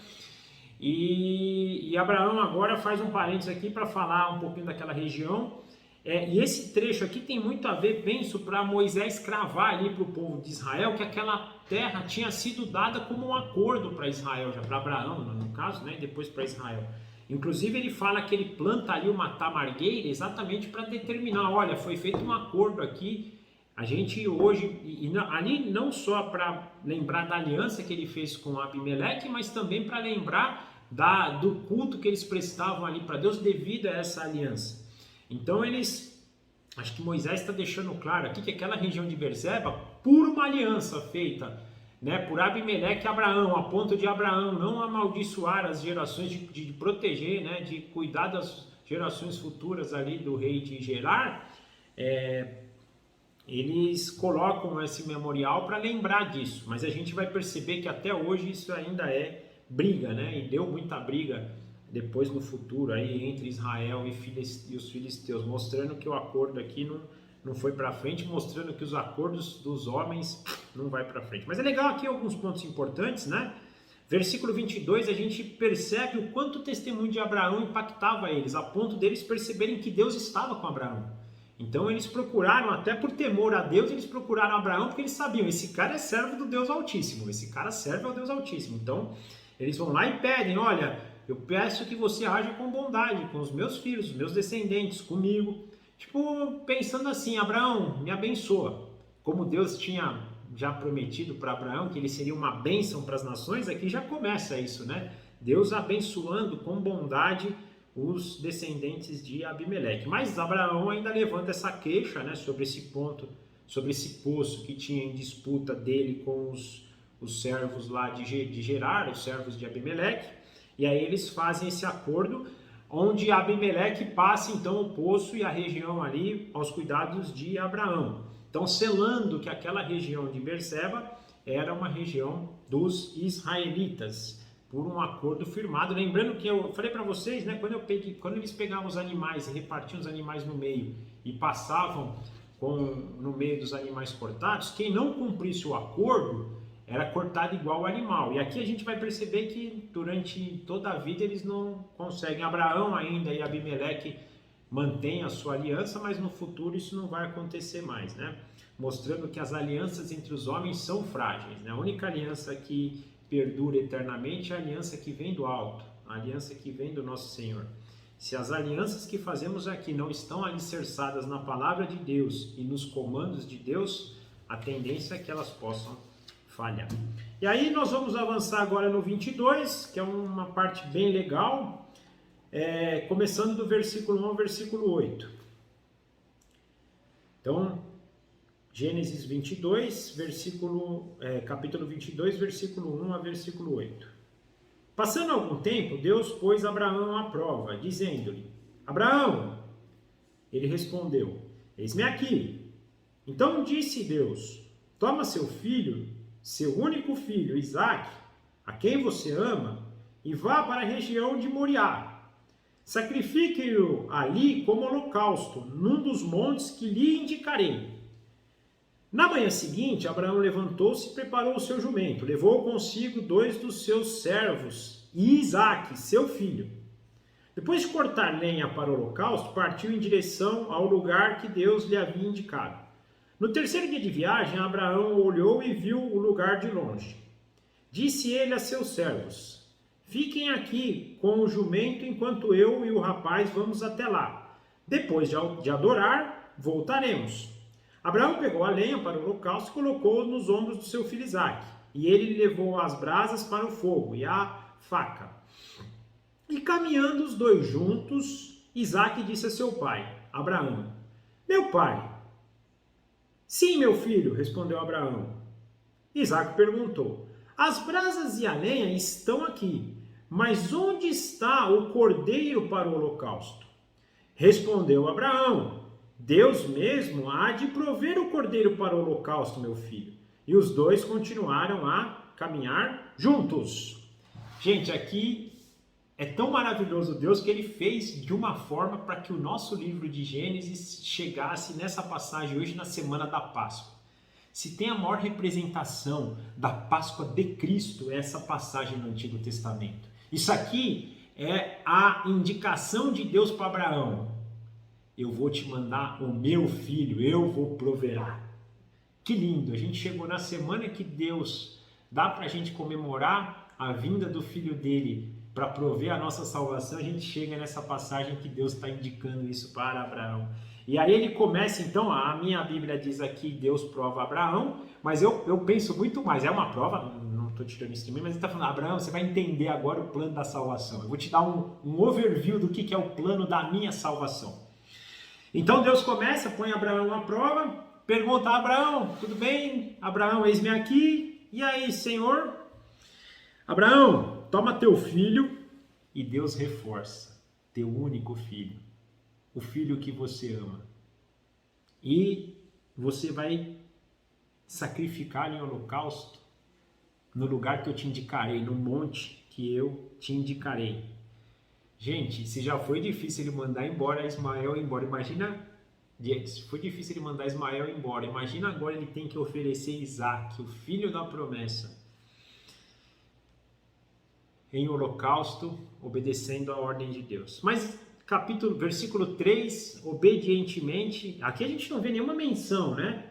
E Abraão agora faz um parênteses aqui para falar um pouquinho daquela região. E esse trecho aqui tem muito a ver, penso, para Moisés cravar ali para o povo de Israel que aquela terra tinha sido dada como um acordo para Israel, já para Abraão, no caso, né, e depois para Israel. Inclusive ele fala que ele planta ali uma tamargueira exatamente para determinar, olha, foi feito um acordo aqui, a gente hoje, ali não só para lembrar da aliança que ele fez com Abimeleque, mas também para lembrar do culto que eles prestavam ali para Deus devido a essa aliança. Então acho que Moisés está deixando claro aqui que aquela região de Berzeba, por uma aliança feita, né, por Abimeleque e Abraão, a ponto de Abraão não amaldiçoar as gerações, de proteger, né, de cuidar das gerações futuras ali do rei de Gerar, eles colocam esse memorial para lembrar disso, mas a gente vai perceber que até hoje isso ainda é briga, né, e deu muita briga depois no futuro aí entre Israel e os filisteus, mostrando que o acordo aqui não foi para frente, mostrando que os acordos dos homens não vai para frente. Mas é legal aqui alguns pontos importantes, né? Versículo 22, a gente percebe o quanto o testemunho de Abraão impactava eles, a ponto deles perceberem que Deus estava com Abraão. Então eles procuraram, até por temor a Deus, eles procuraram Abraão porque eles sabiam, esse cara é servo do Deus Altíssimo, esse cara serve ao Deus Altíssimo. Então eles vão lá e pedem, olha, eu peço que você haja com bondade com os meus filhos, os meus descendentes, comigo. Tipo, pensando assim, Abraão, me abençoa. Como Deus tinha já prometido para Abraão que ele seria uma bênção para as nações, aqui já começa isso, né? Deus abençoando com bondade os descendentes de Abimeleque. Mas Abraão ainda levanta essa queixa, né, sobre esse ponto, sobre esse poço que tinha em disputa dele com os servos lá de Gerar, os servos de Abimeleque. E aí eles fazem esse acordo onde Abimeleque passa então o poço e a região ali aos cuidados de Abraão. Então selando que aquela região de Berseba era uma região dos israelitas, por um acordo firmado. Lembrando que eu falei para vocês, né, quando eles pegavam os animais e repartiam os animais no meio e passavam no meio dos animais cortados, quem não cumprisse o acordo era cortado igual o animal. E aqui a gente vai perceber que durante toda a vida eles não conseguem. Abraão ainda e Abimeleque mantêm a sua aliança, mas no futuro isso não vai acontecer mais, né? Mostrando que as alianças entre os homens são frágeis, né? A única aliança que perdura eternamente é a aliança que vem do alto, a aliança que vem do nosso Senhor. Se as alianças que fazemos aqui não estão alicerçadas na palavra de Deus e nos comandos de Deus, a tendência é que elas possam falhar. E aí nós vamos avançar agora no 22, que é uma parte bem legal, começando do versículo 1 ao versículo 8. Então, Gênesis 22, capítulo 22, versículo 1 a versículo 8. Passando algum tempo, Deus pôs Abraão à prova, dizendo-lhe: Abraão! Ele respondeu: Eis-me aqui. Então disse Deus: Toma seu filho, seu único filho, Isaque, a quem você ama, e vá para a região de Moriá. Sacrifique-o ali como holocausto, num dos montes que lhe indicarei. Na manhã seguinte, Abraão levantou-se e preparou o seu jumento. Levou consigo 2 dos seus servos e Isaque, seu filho. Depois de cortar lenha para o holocausto, partiu em direção ao lugar que Deus lhe havia indicado. No terceiro dia de viagem, Abraão olhou e viu o lugar de longe. Disse ele a seus servos: Fiquem aqui com o jumento enquanto eu e o rapaz vamos até lá. Depois de adorar, voltaremos. Abraão pegou a lenha para o holocausto e colocou-o nos ombros do seu filho Isaque. E ele levou as brasas para o fogo e a faca. E caminhando os dois juntos, Isaque disse a seu pai, Abraão: Meu pai. Sim, meu filho, respondeu Abraão. Isaque perguntou: As brasas e a lenha estão aqui, mas onde está o cordeiro para o holocausto? Respondeu Abraão: Deus mesmo há de prover o cordeiro para o holocausto, meu filho. E os dois continuaram a caminhar juntos. Gente, aqui é tão maravilhoso Deus que ele fez de uma forma para que o nosso livro de Gênesis chegasse nessa passagem hoje na semana da Páscoa. Se tem a maior representação da Páscoa de Cristo, é essa passagem no Antigo Testamento. Isso aqui é a indicação de Deus para Abraão. Eu vou te mandar o meu filho, eu vou proverá. Que lindo, a gente chegou na semana que Deus dá para a gente comemorar a vinda do filho dele para prover a nossa salvação. A gente chega nessa passagem que Deus está indicando isso para Abraão. E aí ele começa então, a minha Bíblia diz aqui, Deus prova Abraão, mas eu penso muito mais, é uma prova, não estou tirando isso de mim, mas ele está falando, Abraão, você vai entender agora o plano da salvação. Eu vou te dar um overview do que é o plano da minha salvação. Então Deus começa, põe Abraão à prova, pergunta a Abraão, tudo bem? Abraão, eis-me aqui. E aí, Senhor? Abraão, toma teu filho. E Deus reforça, teu único filho, o filho que você ama. E você vai sacrificar em holocausto no lugar que eu te indicarei, no monte que eu te indicarei. Gente, se já foi difícil ele mandar embora Ismael embora, imagina, se foi difícil ele mandar Ismael embora, imagina agora ele tem que oferecer Isaque, o filho da promessa, em holocausto, obedecendo a ordem de Deus. Mas versículo 3, obedientemente, aqui a gente não vê nenhuma menção, né?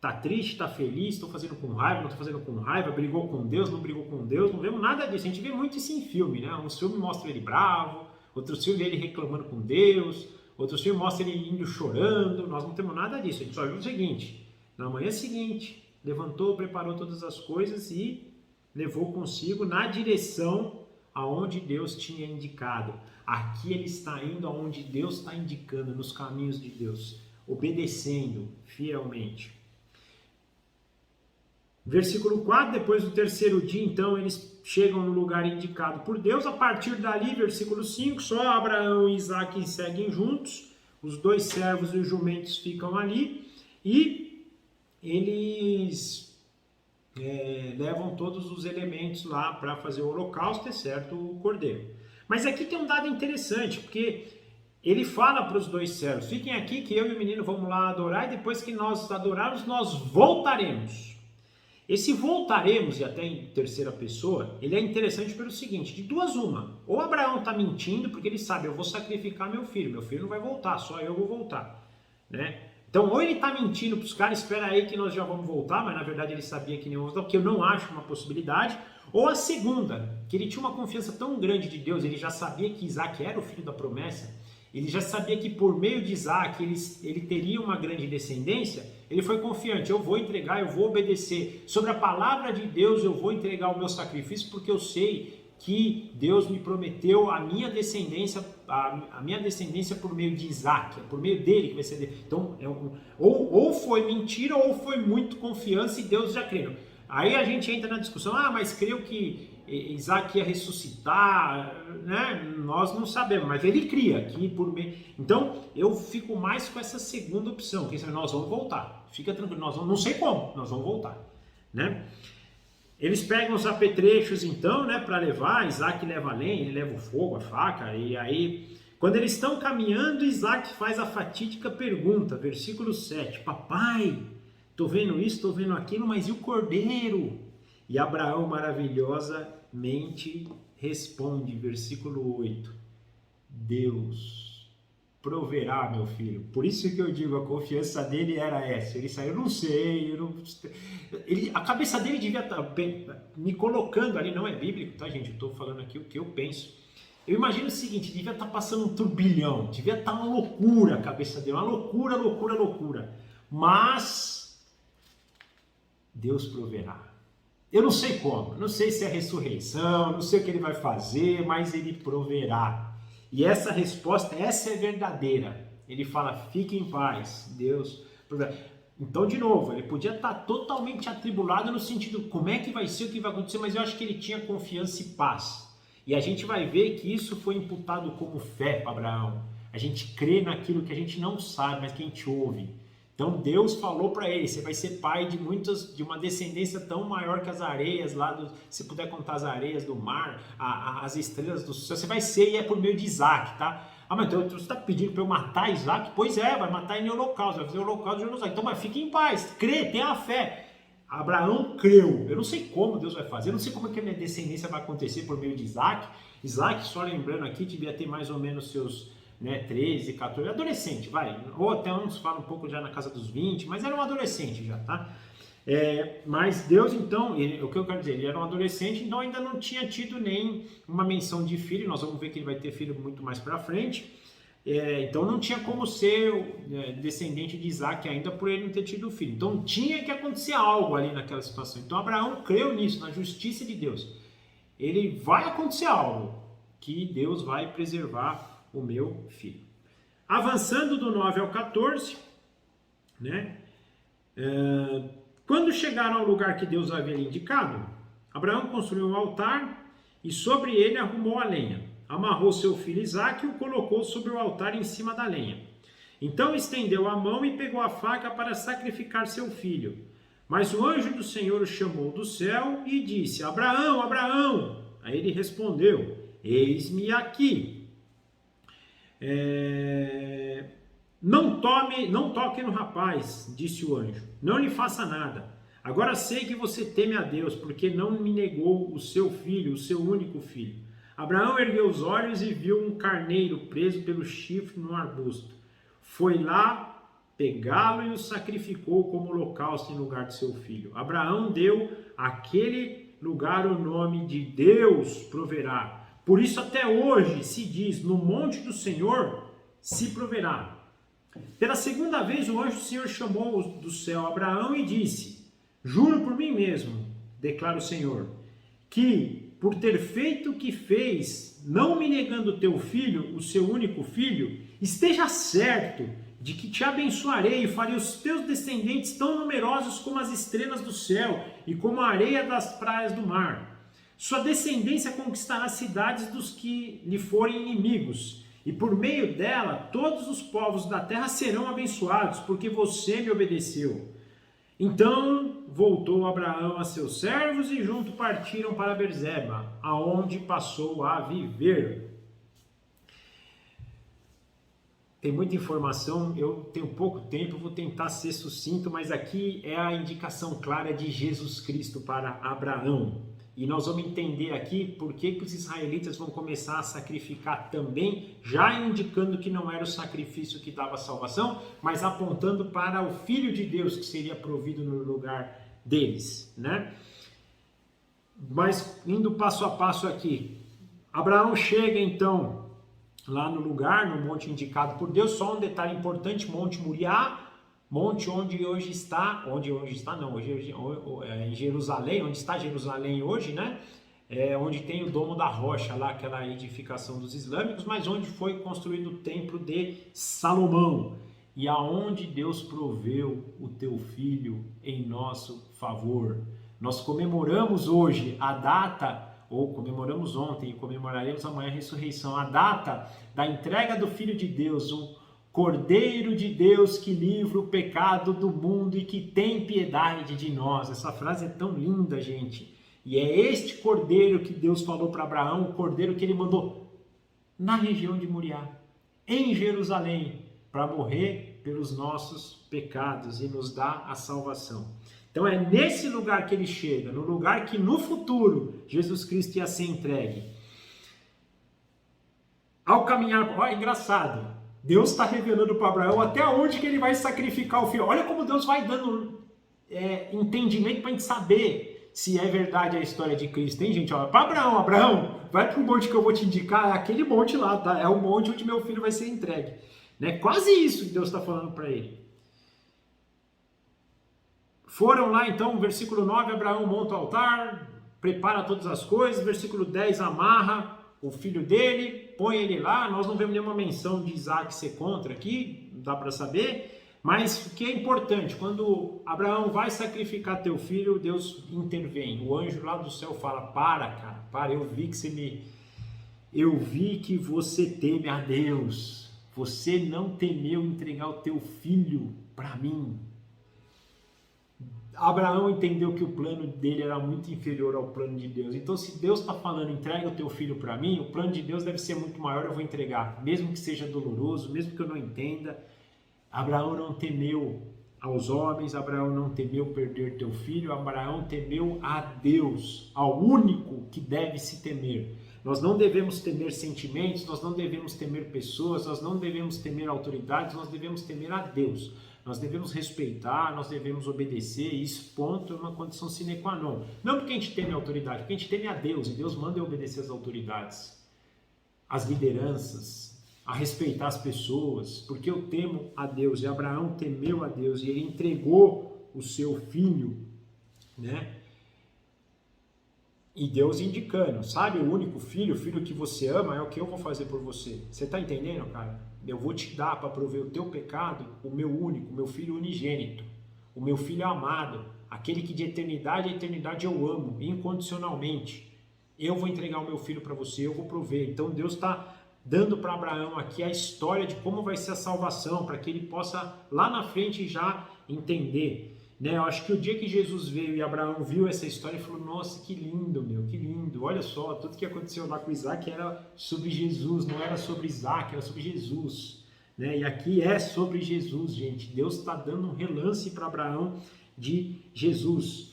Tá triste, tá feliz, estou fazendo com raiva, não estou fazendo com raiva, brigou com Deus, não brigou com Deus, não vemos nada disso. A gente vê muito isso em filme, né? Um filme mostra ele bravo, outro filme ele reclamando com Deus, outro filme mostra ele indo chorando. Nós não temos nada disso, a gente só viu o seguinte: na manhã seguinte, levantou, preparou todas as coisas e levou consigo na direção aonde Deus tinha indicado. Aqui ele está indo aonde Deus está indicando, nos caminhos de Deus, obedecendo fielmente. Versículo 4, depois do terceiro dia, então, eles chegam no lugar indicado por Deus. A partir dali, versículo 5, só Abraão e Isaque seguem juntos, os dois servos e os jumentos ficam ali, e eles levam todos os elementos lá para fazer o holocausto, exceto o cordeiro. Mas aqui tem um dado interessante, porque ele fala para os dois servos, fiquem aqui que eu e o menino vamos lá adorar, e depois que nós adorarmos, nós voltaremos. Esse voltaremos, e até em terceira pessoa, ele é interessante pelo seguinte, de duas uma, ou Abraão está mentindo, porque ele sabe, eu vou sacrificar meu filho não vai voltar, só eu vou voltar, né? Então, ou ele está mentindo para os caras, espera aí que nós já vamos voltar, mas na verdade ele sabia que nem vamos voltar, porque eu não acho uma possibilidade, ou a segunda, que ele tinha uma confiança tão grande de Deus, ele já sabia que Isaque era o filho da promessa, ele já sabia que por meio de Isaque ele teria uma grande descendência, ele foi confiante, eu vou entregar, eu vou obedecer. Sobre a palavra de Deus eu vou entregar o meu sacrifício, porque eu sei que Deus me prometeu a minha descendência por meio de Isaac, é por meio dele que vai ser dele. Então, ou foi mentira ou foi muito confiança e Deus já creu. Aí a gente entra na discussão, mas creu que Isaac ia ressuscitar, né? Nós não sabemos, mas ele cria que por meio. Então, eu fico mais com essa segunda opção, que nós vamos voltar. Fica tranquilo, nós vamos, não sei como, nós vamos voltar, né? Eles pegam os apetrechos então, né, para levar. Isaac leva a lenha, ele leva o fogo, a faca, e aí, quando eles estão caminhando, Isaac faz a fatídica pergunta, versículo 7, papai, tô vendo isso, tô vendo aquilo, mas e o cordeiro? E Abraão maravilhosamente responde, versículo 8, Deus proverá, meu filho. Por isso que eu digo, a confiança dele era essa. Ele saiu, eu não sei, a cabeça dele devia estar me colocando ali, não é bíblico, tá, gente? Eu estou falando aqui o que eu penso. Eu imagino o seguinte, devia estar passando um turbilhão, devia estar uma loucura a cabeça dele, uma loucura, loucura, loucura. Mas Deus proverá. Eu não sei como, não sei se é ressurreição, não sei o que ele vai fazer, mas ele proverá. E essa resposta, essa é verdadeira. Ele fala, fique em paz, Deus proverá. Então, de novo, ele podia estar totalmente atribulado no sentido, como é que vai ser, o que vai acontecer, mas eu acho que ele tinha confiança e paz. E a gente vai ver que isso foi imputado como fé para Abraão. A gente crê naquilo que a gente não sabe, mas que a gente ouve. Então Deus falou para ele, você vai ser pai de uma descendência tão maior que as areias lá, se puder contar as areias do mar, as estrelas do céu, você vai ser, e é por meio de Isaac, tá? Mas então você está pedindo para eu matar Isaac? Pois é, vai matar ele em holocausto, vai fazer o holocausto de Jerusalém. Então, mas fique em paz, crê, tenha fé. Abraão creu, eu não sei como Deus vai fazer, eu não sei como é que a minha descendência vai acontecer por meio de Isaac. Isaac, só lembrando aqui, devia ter mais ou menos seus 13, 14, adolescente, vai, ou até uns falam um pouco já na casa dos 20, mas era um adolescente já, tá? Mas Deus então, o que eu quero dizer, ele era um adolescente, então ainda não tinha tido nem uma menção de filho, nós vamos ver que ele vai ter filho muito mais pra frente, então não tinha como ser descendente de Isaac ainda por ele não ter tido filho, então tinha que acontecer algo ali naquela situação, então Abraão creu nisso, na justiça de Deus, ele vai acontecer algo, que Deus vai preservar o meu filho. Avançando do 9 ao 14, né? Quando chegaram ao lugar que Deus havia indicado, Abraão construiu um altar e sobre ele arrumou a lenha. Amarrou seu filho Isaque e o colocou sobre o altar em cima da lenha. Então estendeu a mão e pegou a faca para sacrificar seu filho. Mas o anjo do Senhor o chamou do céu e disse, Abraão, Abraão! Aí ele respondeu, eis-me aqui. Não toque no rapaz, disse o anjo, não lhe faça nada. Agora sei que você teme a Deus, porque não me negou o seu filho, o seu único filho. Abraão ergueu os olhos e viu um carneiro preso pelo chifre no arbusto. Foi lá pegá-lo e o sacrificou como holocausto em lugar de seu filho. Abraão deu àquele lugar o nome de Deus proverá. Por isso até hoje se diz, no monte do Senhor se proverá. Pela segunda vez o anjo do Senhor chamou do céu Abraão e disse, juro por mim mesmo, declara o Senhor, que por ter feito o que fez, não me negando teu filho, o seu único filho, esteja certo de que te abençoarei e farei os teus descendentes tão numerosos como as estrelas do céu e como a areia das praias do mar. Sua descendência conquistará cidades dos que lhe forem inimigos, e por meio dela todos os povos da terra serão abençoados, porque você me obedeceu. Então voltou Abraão a seus servos e junto partiram para Berzeba, aonde passou a viver. Tem muita informação, eu tenho pouco tempo, vou tentar ser sucinto, mas aqui é a indicação clara de Jesus Cristo para Abraão. E nós vamos entender aqui por que os israelitas vão começar a sacrificar também, já indicando que não era o sacrifício que dava salvação, mas apontando para o Filho de Deus que seria provido no lugar deles, né? Mas indo passo a passo aqui, Abraão chega então lá no lugar, no monte indicado por Deus, só um detalhe importante, Monte Moriá, monte onde hoje está, hoje é em Jerusalém, onde está Jerusalém hoje, né? onde tem o Domo da Rocha, lá aquela edificação dos islâmicos, mas onde foi construído o templo de Salomão, e aonde Deus proveu o teu filho em nosso favor. Nós comemoramos hoje a data, ou comemoramos ontem e comemoraremos amanhã a ressurreição, a data da entrega do Filho de Deus, o Cordeiro de Deus que livra o pecado do mundo e que tem piedade de nós. Essa frase é tão linda, gente. E é este cordeiro que Deus falou para Abraão, o cordeiro que ele mandou na região de Moriá, em Jerusalém, para morrer pelos nossos pecados e nos dar a salvação. Então é nesse lugar que ele chega, no lugar que no futuro Jesus Cristo ia ser entregue. Ao caminhar, olha, engraçado, Deus está revelando para Abraão até onde que ele vai sacrificar o filho. Olha como Deus vai dando entendimento para a gente saber se é verdade a história de Cristo, hein, gente? Para Abraão, vai para o monte que eu vou te indicar, é aquele monte lá, tá? É o monte onde meu filho vai ser entregue. Né? Quase isso que Deus está falando para ele. Foram lá então, versículo 9, Abraão monta o altar, prepara todas as coisas, versículo 10, amarra o filho dele, põe ele lá. Nós não vemos nenhuma menção de Isaac ser contra aqui, não dá para saber. Mas o que é importante, quando Abraão vai sacrificar teu filho, Deus intervém. O anjo lá do céu fala, cara, eu vi que você teme a Deus. Você não temeu entregar o teu filho para mim. Abraão entendeu que o plano dele era muito inferior ao plano de Deus. Então, se Deus está falando, entrega o teu filho para mim, o plano de Deus deve ser muito maior, eu vou entregar. Mesmo que seja doloroso, mesmo que eu não entenda. Abraão não temeu aos homens, Abraão não temeu perder teu filho, Abraão temeu a Deus, ao único que deve se temer. Nós não devemos temer sentimentos, nós não devemos temer pessoas, nós não devemos temer autoridades, nós devemos temer a Deus. Nós devemos respeitar, nós devemos obedecer, e isso, ponto, é uma condição sine qua non. Não porque a gente teme a autoridade, porque a gente teme a Deus, e Deus manda eu obedecer às autoridades, às lideranças, a respeitar as pessoas, porque eu temo a Deus, e Abraão temeu a Deus, e ele entregou o seu filho, né? E Deus indicando, sabe, o único filho, o filho que você ama, é o que eu vou fazer por você. Você está entendendo, cara? Eu vou te dar para prover o teu pecado, o meu único, o meu filho unigênito, o meu filho amado, aquele que de eternidade a eternidade eu amo, incondicionalmente. Eu vou entregar o meu filho para você, eu vou prover. Então Deus está dando para Abraão aqui a história de como vai ser a salvação, para que ele possa lá na frente já entender. Né? Eu acho que o dia que Jesus veio e Abraão viu essa história e falou, nossa, que lindo, que lindo, olha só, tudo que aconteceu lá com Isaac era sobre Jesus, não era sobre Isaac, era sobre Jesus, né? E aqui é sobre Jesus, gente. Deus está dando um relance para Abraão de Jesus.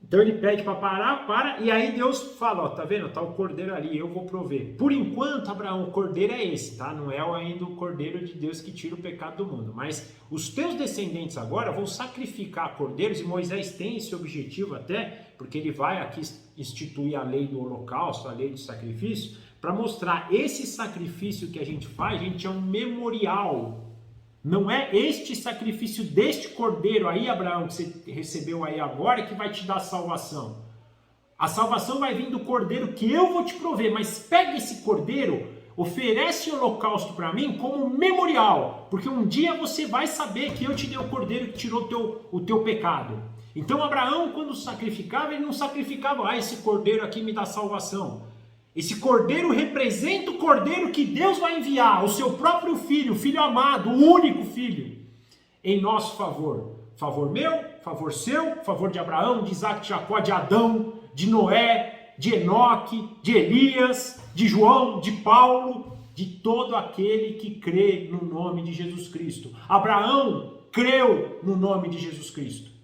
Então ele pede para parar, e aí Deus fala, ó, tá vendo, tá o cordeiro ali, eu vou prover. Por enquanto, Abraão, o cordeiro é esse, tá? Não é ainda o cordeiro de Deus que tira o pecado do mundo, mas os teus descendentes agora vão sacrificar cordeiros, e Moisés tem esse objetivo até, porque ele vai aqui instituir a lei do holocausto, a lei do sacrifício, para mostrar esse sacrifício que a gente faz, gente, é um memorial. Não é este sacrifício deste cordeiro aí, Abraão, que você recebeu aí agora, que vai te dar salvação. A salvação vai vir do cordeiro que eu vou te prover, mas pega esse cordeiro, oferece o holocausto para mim como memorial, porque um dia você vai saber que eu te dei o cordeiro que tirou o teu pecado. Então Abraão, quando sacrificava, ele não sacrificava, esse cordeiro aqui me dá salvação. Esse cordeiro representa o cordeiro que Deus vai enviar, o seu próprio filho, o filho amado, o único filho, em nosso favor. Favor meu, favor seu, favor de Abraão, de Isaac, de Jacó, de Adão, de Noé, de Enoque, de Elias, de João, de Paulo, de todo aquele que crê no nome de Jesus Cristo. Abraão creu no nome de Jesus Cristo.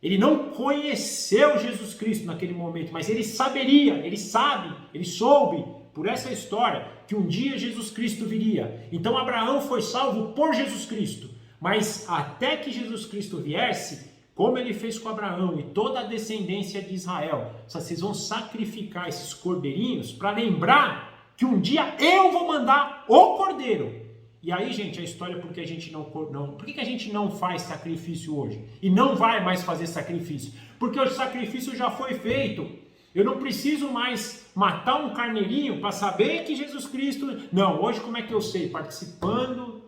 Ele não conheceu Jesus Cristo naquele momento, mas ele saberia, ele soube por essa história que um dia Jesus Cristo viria. Então Abraão foi salvo por Jesus Cristo, mas até que Jesus Cristo viesse, como ele fez com Abraão e toda a descendência de Israel, vocês vão sacrificar esses cordeirinhos para lembrar que um dia eu vou mandar o cordeiro. E aí, gente, a história por que a gente por que a gente não faz sacrifício hoje? E não vai mais fazer sacrifício? Porque o sacrifício já foi feito. Eu não preciso mais matar um carneirinho para saber que Jesus Cristo... Não, hoje como é que eu sei? Participando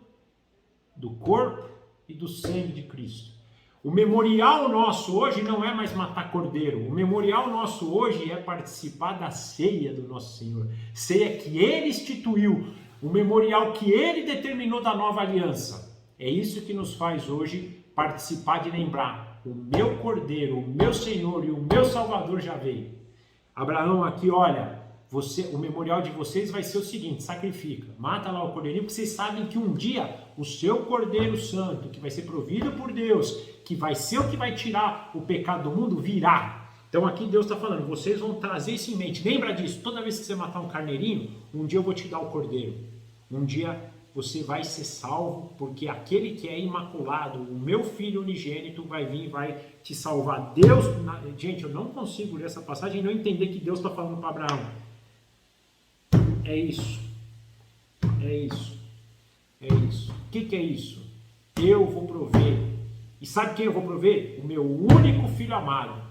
do corpo e do sangue de Cristo. O memorial nosso hoje não é mais matar cordeiro. O memorial nosso hoje é participar da ceia do nosso Senhor. Ceia que Ele instituiu. O memorial que Ele determinou da nova aliança. É isso que nos faz hoje participar de lembrar. O meu cordeiro, o meu Senhor e o meu Salvador já veio. Abraão aqui, olha, o memorial de vocês vai ser o seguinte, sacrifica, mata lá o cordeirinho, porque vocês sabem que um dia o seu Cordeiro Santo, que vai ser provido por Deus, que vai ser o que vai tirar o pecado do mundo, virá. Então aqui Deus está falando, vocês vão trazer isso em mente, lembra disso, toda vez que você matar um carneirinho, um dia eu vou te dar o cordeiro, um dia você vai ser salvo, porque aquele que é imaculado, o meu filho unigênito, vai vir e vai te salvar. Deus, gente, eu não consigo ler essa passagem e não entender que Deus está falando para Abraão. É isso, é isso, é isso. O que é isso? Eu vou prover. E sabe quem eu vou prover? O meu único filho amado.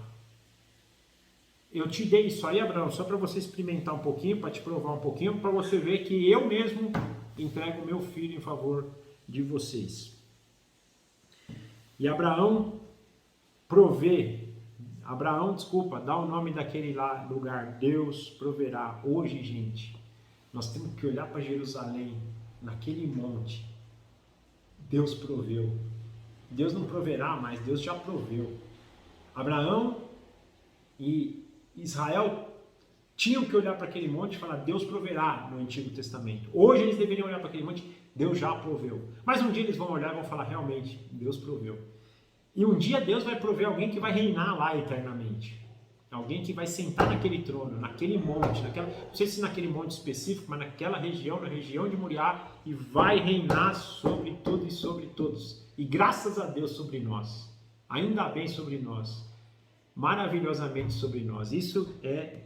Eu te dei isso aí, Abraão, só para você experimentar um pouquinho, para te provar um pouquinho, para você ver que eu mesmo entrego o meu filho em favor de vocês. E Abraão dá o nome daquele lugar, Deus proverá. Hoje, gente, nós temos que olhar para Jerusalém, naquele monte. Deus proveu. Deus não proverá, mas Deus já proveu. Abraão e Israel tinham que olhar para aquele monte e falar, Deus proverá no Antigo Testamento. Hoje eles deveriam olhar para aquele monte, Deus já proveu. Mas um dia eles vão olhar e vão falar, realmente, Deus proveu. E um dia Deus vai prover alguém que vai reinar lá eternamente. Alguém que vai sentar naquele trono, naquele monte, não sei se naquele monte específico, mas naquela região, na região de Moriá, e vai reinar sobre tudo e sobre todos. E graças a Deus sobre nós. Ainda bem sobre nós. Maravilhosamente sobre nós. Isso é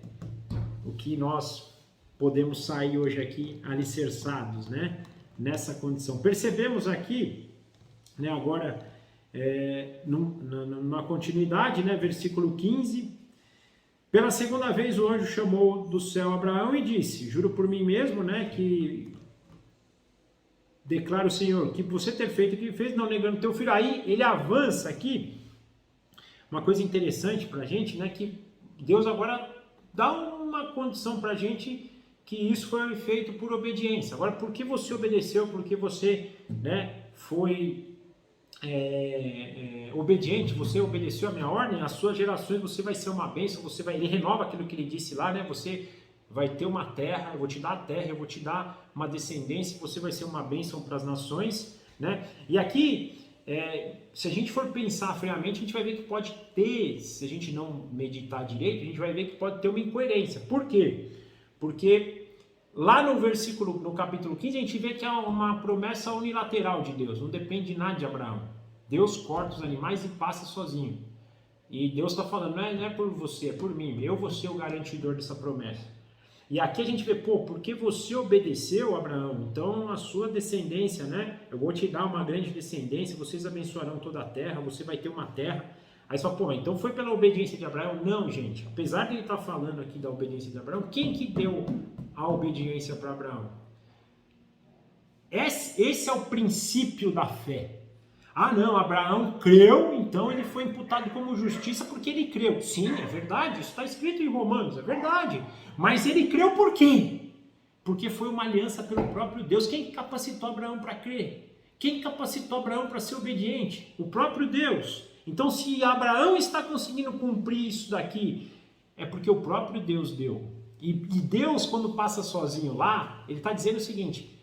o que nós podemos sair hoje aqui alicerçados, né? Nessa condição. Percebemos aqui, né, agora, na continuidade, né, versículo 15, pela segunda vez o anjo chamou do céu Abraão e disse, juro por mim mesmo, né, que declara o Senhor, que você ter feito o que fez, não negando teu filho. Aí ele avança aqui, uma coisa interessante para a gente, né, que Deus agora dá uma condição para a gente que isso foi feito por obediência. Agora, por que você obedeceu? Porque você, né, foi obediente, você obedeceu a minha ordem, as suas gerações você vai ser uma bênção, ele renova aquilo que ele disse lá, né? Você vai ter uma terra, eu vou te dar a terra, eu vou te dar uma descendência, você vai ser uma bênção para as nações, né? E aqui, se a gente for pensar friamente, a gente vai ver que pode ter, se a gente não meditar direito, a gente vai ver que pode ter uma incoerência. Por quê? Porque lá no capítulo 15, a gente vê que é uma promessa unilateral de Deus, não depende de nada de Abraão. Deus corta os animais e passa sozinho. E Deus está falando, não é por você, é por mim, eu vou ser o garantidor dessa promessa. E aqui a gente vê, porque você obedeceu, Abraão, então a sua descendência, né? Eu vou te dar uma grande descendência, vocês abençoarão toda a terra, você vai ter uma terra. Aí só, então foi pela obediência de Abraão? Não, gente. Apesar de ele estar falando aqui da obediência de Abraão, quem que deu a obediência para Abraão? Esse é o princípio da fé. Ah, não, Abraão creu, então ele foi imputado como justiça porque ele creu. Sim, é verdade, isso está escrito em Romanos, é verdade. Mas ele creu por quê? Porque foi uma aliança pelo próprio Deus. Quem capacitou Abraão para crer? Quem capacitou Abraão para ser obediente? O próprio Deus. Então, se Abraão está conseguindo cumprir isso daqui, é porque o próprio Deus deu. E Deus, quando passa sozinho lá, ele está dizendo o seguinte,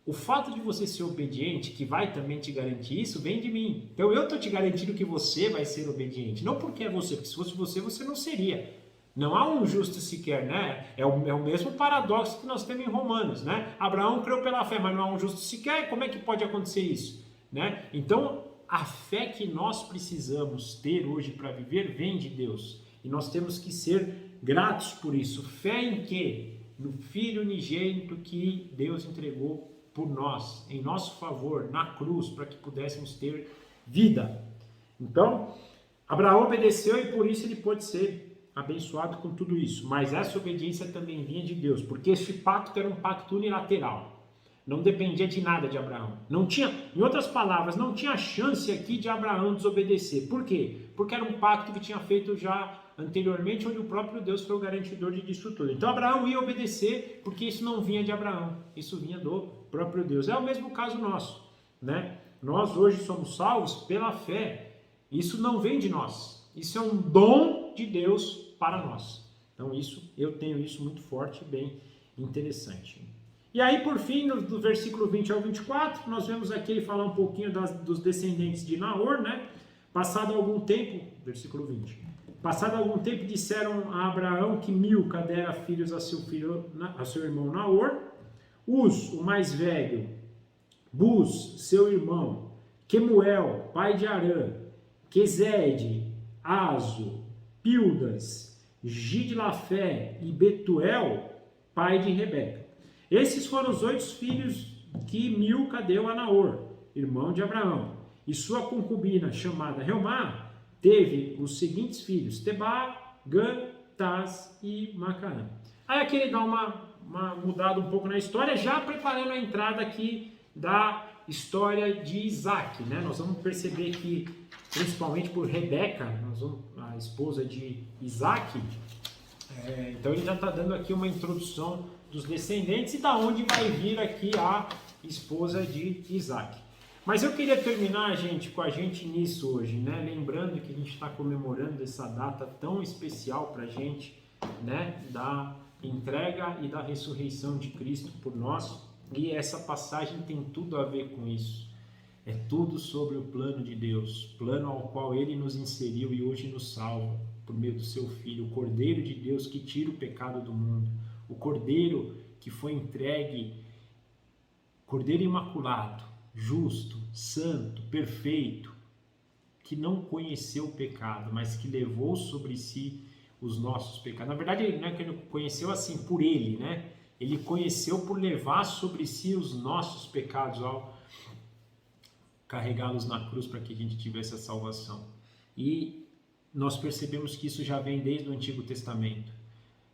o fato de você ser obediente, que vai também te garantir isso, vem de mim. Então eu estou te garantindo que você vai ser obediente. Não porque é você, porque se fosse você, você não seria. Não há um justo sequer, né? É o mesmo paradoxo que nós temos em Romanos, né? Abraão creu pela fé, mas não há um justo sequer. Como é que pode acontecer isso? Né? Então, a fé que nós precisamos ter hoje para viver vem de Deus. E nós temos que ser gratos por isso. Fé em quê? No Filho unigênito que Deus entregou por nós, em nosso favor, na cruz, para que pudéssemos ter vida. Então, Abraão obedeceu e por isso ele pôde ser abençoado com tudo isso, mas essa obediência também vinha de Deus, porque esse pacto era um pacto unilateral. Não dependia de nada de Abraão. Não tinha, em outras palavras, não tinha chance aqui de Abraão desobedecer. Por quê? Porque era um pacto que tinha feito já anteriormente, onde o próprio Deus foi o garantidor disso tudo. Então Abraão ia obedecer, porque isso não vinha de Abraão, isso vinha do próprio Deus. É o mesmo caso nosso, né? Nós hoje somos salvos pela fé. Isso não vem de nós. Isso é um dom de Deus para nós. Então isso, eu tenho isso muito forte e bem interessante. E aí, por fim, do versículo 20 ao 24, nós vemos aqui ele falar um pouquinho dos descendentes de Naor, né? Passado algum tempo, versículo 20, passado algum tempo disseram a Abraão que Milca dera filhos a seu irmão Naor, Uz, o mais velho, Buz, seu irmão, Quemuel, pai de Arã, Quezede, Azo, Pildas, Gidlafé e Betuel, pai de Rebeca. Esses foram os 8 filhos que Milca deu a Naor, irmão de Abraão. E sua concubina, chamada Reumá, teve os seguintes filhos: Tebá, Gã, Taz e Macaã. Aí aqui ele dá uma mudada um pouco na história, já preparando a entrada aqui da história de Isaac, né? Nós vamos perceber que, principalmente por Rebeca, a esposa de Isaac, então ele já está dando aqui uma introdução dos descendentes e da onde vai vir aqui a esposa de Isaac. Mas eu queria terminar, gente, com a gente nisso hoje, né? Lembrando que a gente está comemorando essa data tão especial para a gente, né? Da entrega e da ressurreição de Cristo por nós. E essa passagem tem tudo a ver com isso. É tudo sobre o plano de Deus, plano ao qual Ele nos inseriu e hoje nos salva por meio do Seu Filho, o Cordeiro de Deus que tira o pecado do mundo. O Cordeiro que foi entregue, Cordeiro imaculado, justo, santo, perfeito, que não conheceu o pecado, mas que levou sobre si os nossos pecados. Na verdade, não é que ele conheceu assim por ele, né? Ele conheceu por levar sobre si os nossos pecados ao carregá-los na cruz para que a gente tivesse a salvação. E nós percebemos que isso já vem desde o Antigo Testamento.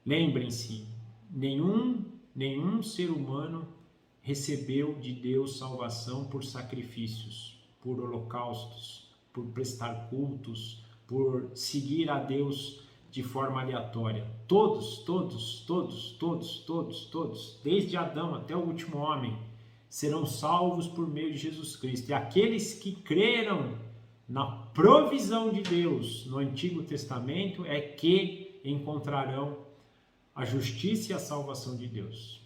Lembrem-se, nenhum ser humano recebeu de Deus salvação por sacrifícios, por holocaustos, por prestar cultos, por seguir a Deus de forma aleatória. Todos, desde Adão até o último homem, serão salvos por meio de Jesus Cristo. E aqueles que creram na provisão de Deus no Antigo Testamento é que encontrarão a justiça e a salvação de Deus.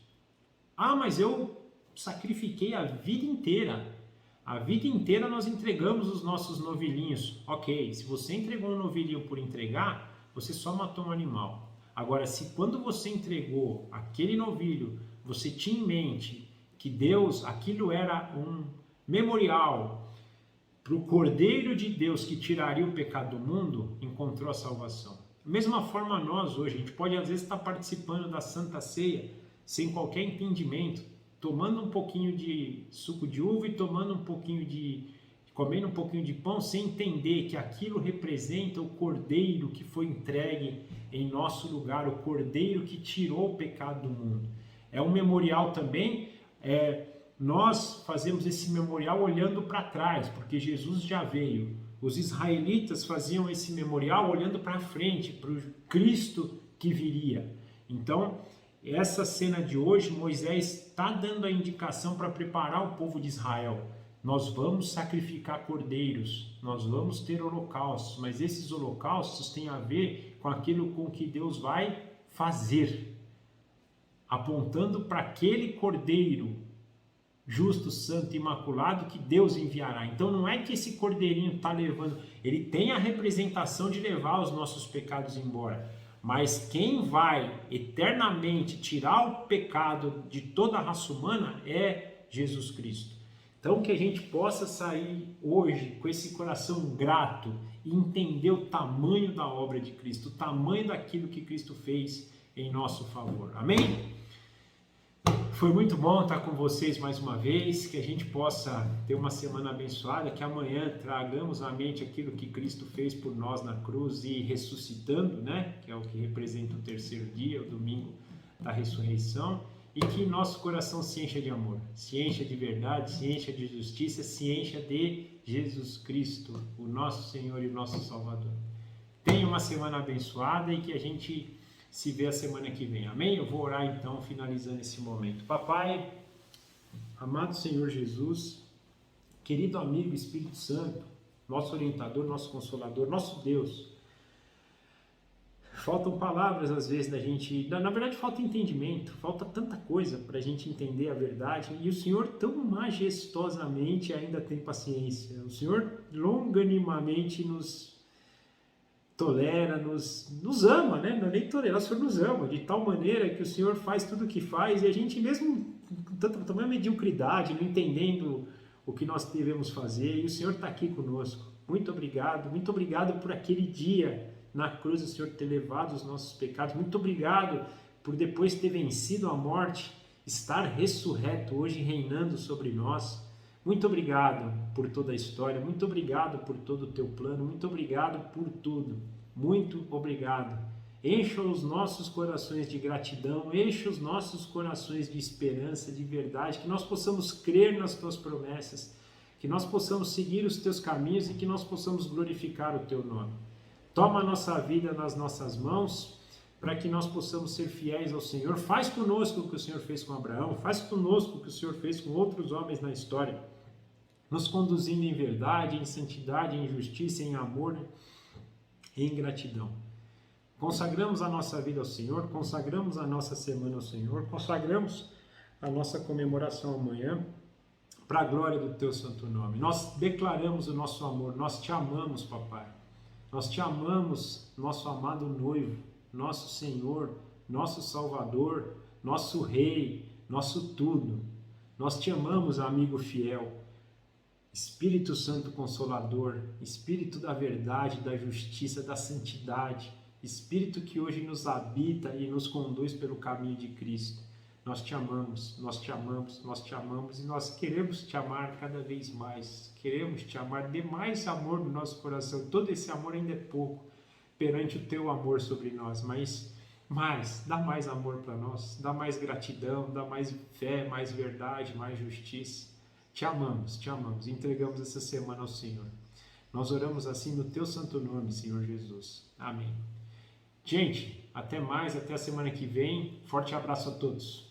Ah, mas eu sacrifiquei a vida inteira. A vida inteira nós entregamos os nossos novilhinhos. Ok, se você entregou um novilhinho por entregar, você só matou um animal. Agora, se quando você entregou aquele novilho, você tinha em mente que Deus, aquilo era um memorial para o Cordeiro de Deus que tiraria o pecado do mundo, encontrou a salvação. Da mesma forma nós hoje, a gente pode às vezes estar participando da Santa Ceia sem qualquer entendimento, tomando um pouquinho de suco de uva e comendo um pouquinho de pão, sem entender que aquilo representa o Cordeiro que foi entregue em nosso lugar, o Cordeiro que tirou o pecado do mundo. É um memorial também, nós fazemos esse memorial olhando para trás, porque Jesus já veio. Os israelitas faziam esse memorial olhando para frente, para o Cristo que viria. Então, essa cena de hoje, Moisés está dando a indicação para preparar o povo de Israel. Nós vamos sacrificar cordeiros, nós vamos ter holocaustos, mas esses holocaustos têm a ver com aquilo com que Deus vai fazer, apontando para aquele cordeiro justo, santo, imaculado que Deus enviará. Então não é que esse cordeirinho está levando, ele tem a representação de levar os nossos pecados embora, mas quem vai eternamente tirar o pecado de toda a raça humana é Jesus Cristo. Então que a gente possa sair hoje com esse coração grato e entender o tamanho da obra de Cristo, o tamanho daquilo que Cristo fez em nosso favor. Amém? Foi muito bom estar com vocês mais uma vez, que a gente possa ter uma semana abençoada, que amanhã tragamos à mente aquilo que Cristo fez por nós na cruz e ressuscitando, né? Que é o que representa o terceiro dia, o domingo da ressurreição, e que nosso coração se encha de amor, se encha de verdade, se encha de justiça, se encha de Jesus Cristo, o nosso Senhor e o nosso Salvador. Tenha uma semana abençoada e que a gente se vê a semana que vem. Amém? Eu vou orar então, finalizando esse momento. Papai, amado Senhor Jesus, querido amigo Espírito Santo, nosso orientador, nosso consolador, nosso Deus, faltam palavras às vezes da gente, na verdade falta entendimento, falta tanta coisa para a gente entender a verdade, e o Senhor tão majestosamente ainda tem paciência. O Senhor longanimamente nos tolera, nos ama, né? Não é nem tolerar, o Senhor nos ama, de tal maneira que o Senhor faz tudo o que faz, e a gente mesmo, com tamanha mediocridade, não entendendo o que nós devemos fazer, e o Senhor está aqui conosco. Muito obrigado por aquele dia na cruz, o Senhor ter levado os nossos pecados, muito obrigado por depois ter vencido a morte, estar ressurreto hoje, reinando sobre nós. Muito obrigado por toda a história, muito obrigado por todo o teu plano, muito obrigado por tudo, muito obrigado. Encha os nossos corações de gratidão, encha os nossos corações de esperança, de verdade, que nós possamos crer nas tuas promessas, que nós possamos seguir os teus caminhos e que nós possamos glorificar o teu nome. Toma a nossa vida nas nossas mãos, para que nós possamos ser fiéis ao Senhor. Faz conosco o que o Senhor fez com Abraão, faz conosco o que o Senhor fez com outros homens na história, nos conduzindo em verdade, em santidade, em justiça, em amor, em gratidão. Consagramos a nossa vida ao Senhor, consagramos a nossa semana ao Senhor, consagramos a nossa comemoração amanhã, para a glória do teu santo nome. Nós declaramos o nosso amor, nós te amamos, papai. Nós te amamos, nosso amado noivo, nosso Senhor, nosso Salvador, nosso Rei, nosso tudo. Nós te amamos, amigo fiel, Espírito Santo Consolador, Espírito da verdade, da justiça, da santidade, Espírito que hoje nos habita e nos conduz pelo caminho de Cristo. Nós te amamos, nós te amamos, nós te amamos e nós queremos te amar cada vez mais. Queremos te amar, dê mais amor no nosso coração. Todo esse amor ainda é pouco perante o teu amor sobre nós, mas dá mais amor para nós, dá mais gratidão, dá mais fé, mais verdade, mais justiça. Te amamos, entregamos essa semana ao Senhor. Nós oramos assim no teu santo nome, Senhor Jesus. Amém. Gente, até mais, até a semana que vem. Forte abraço a todos.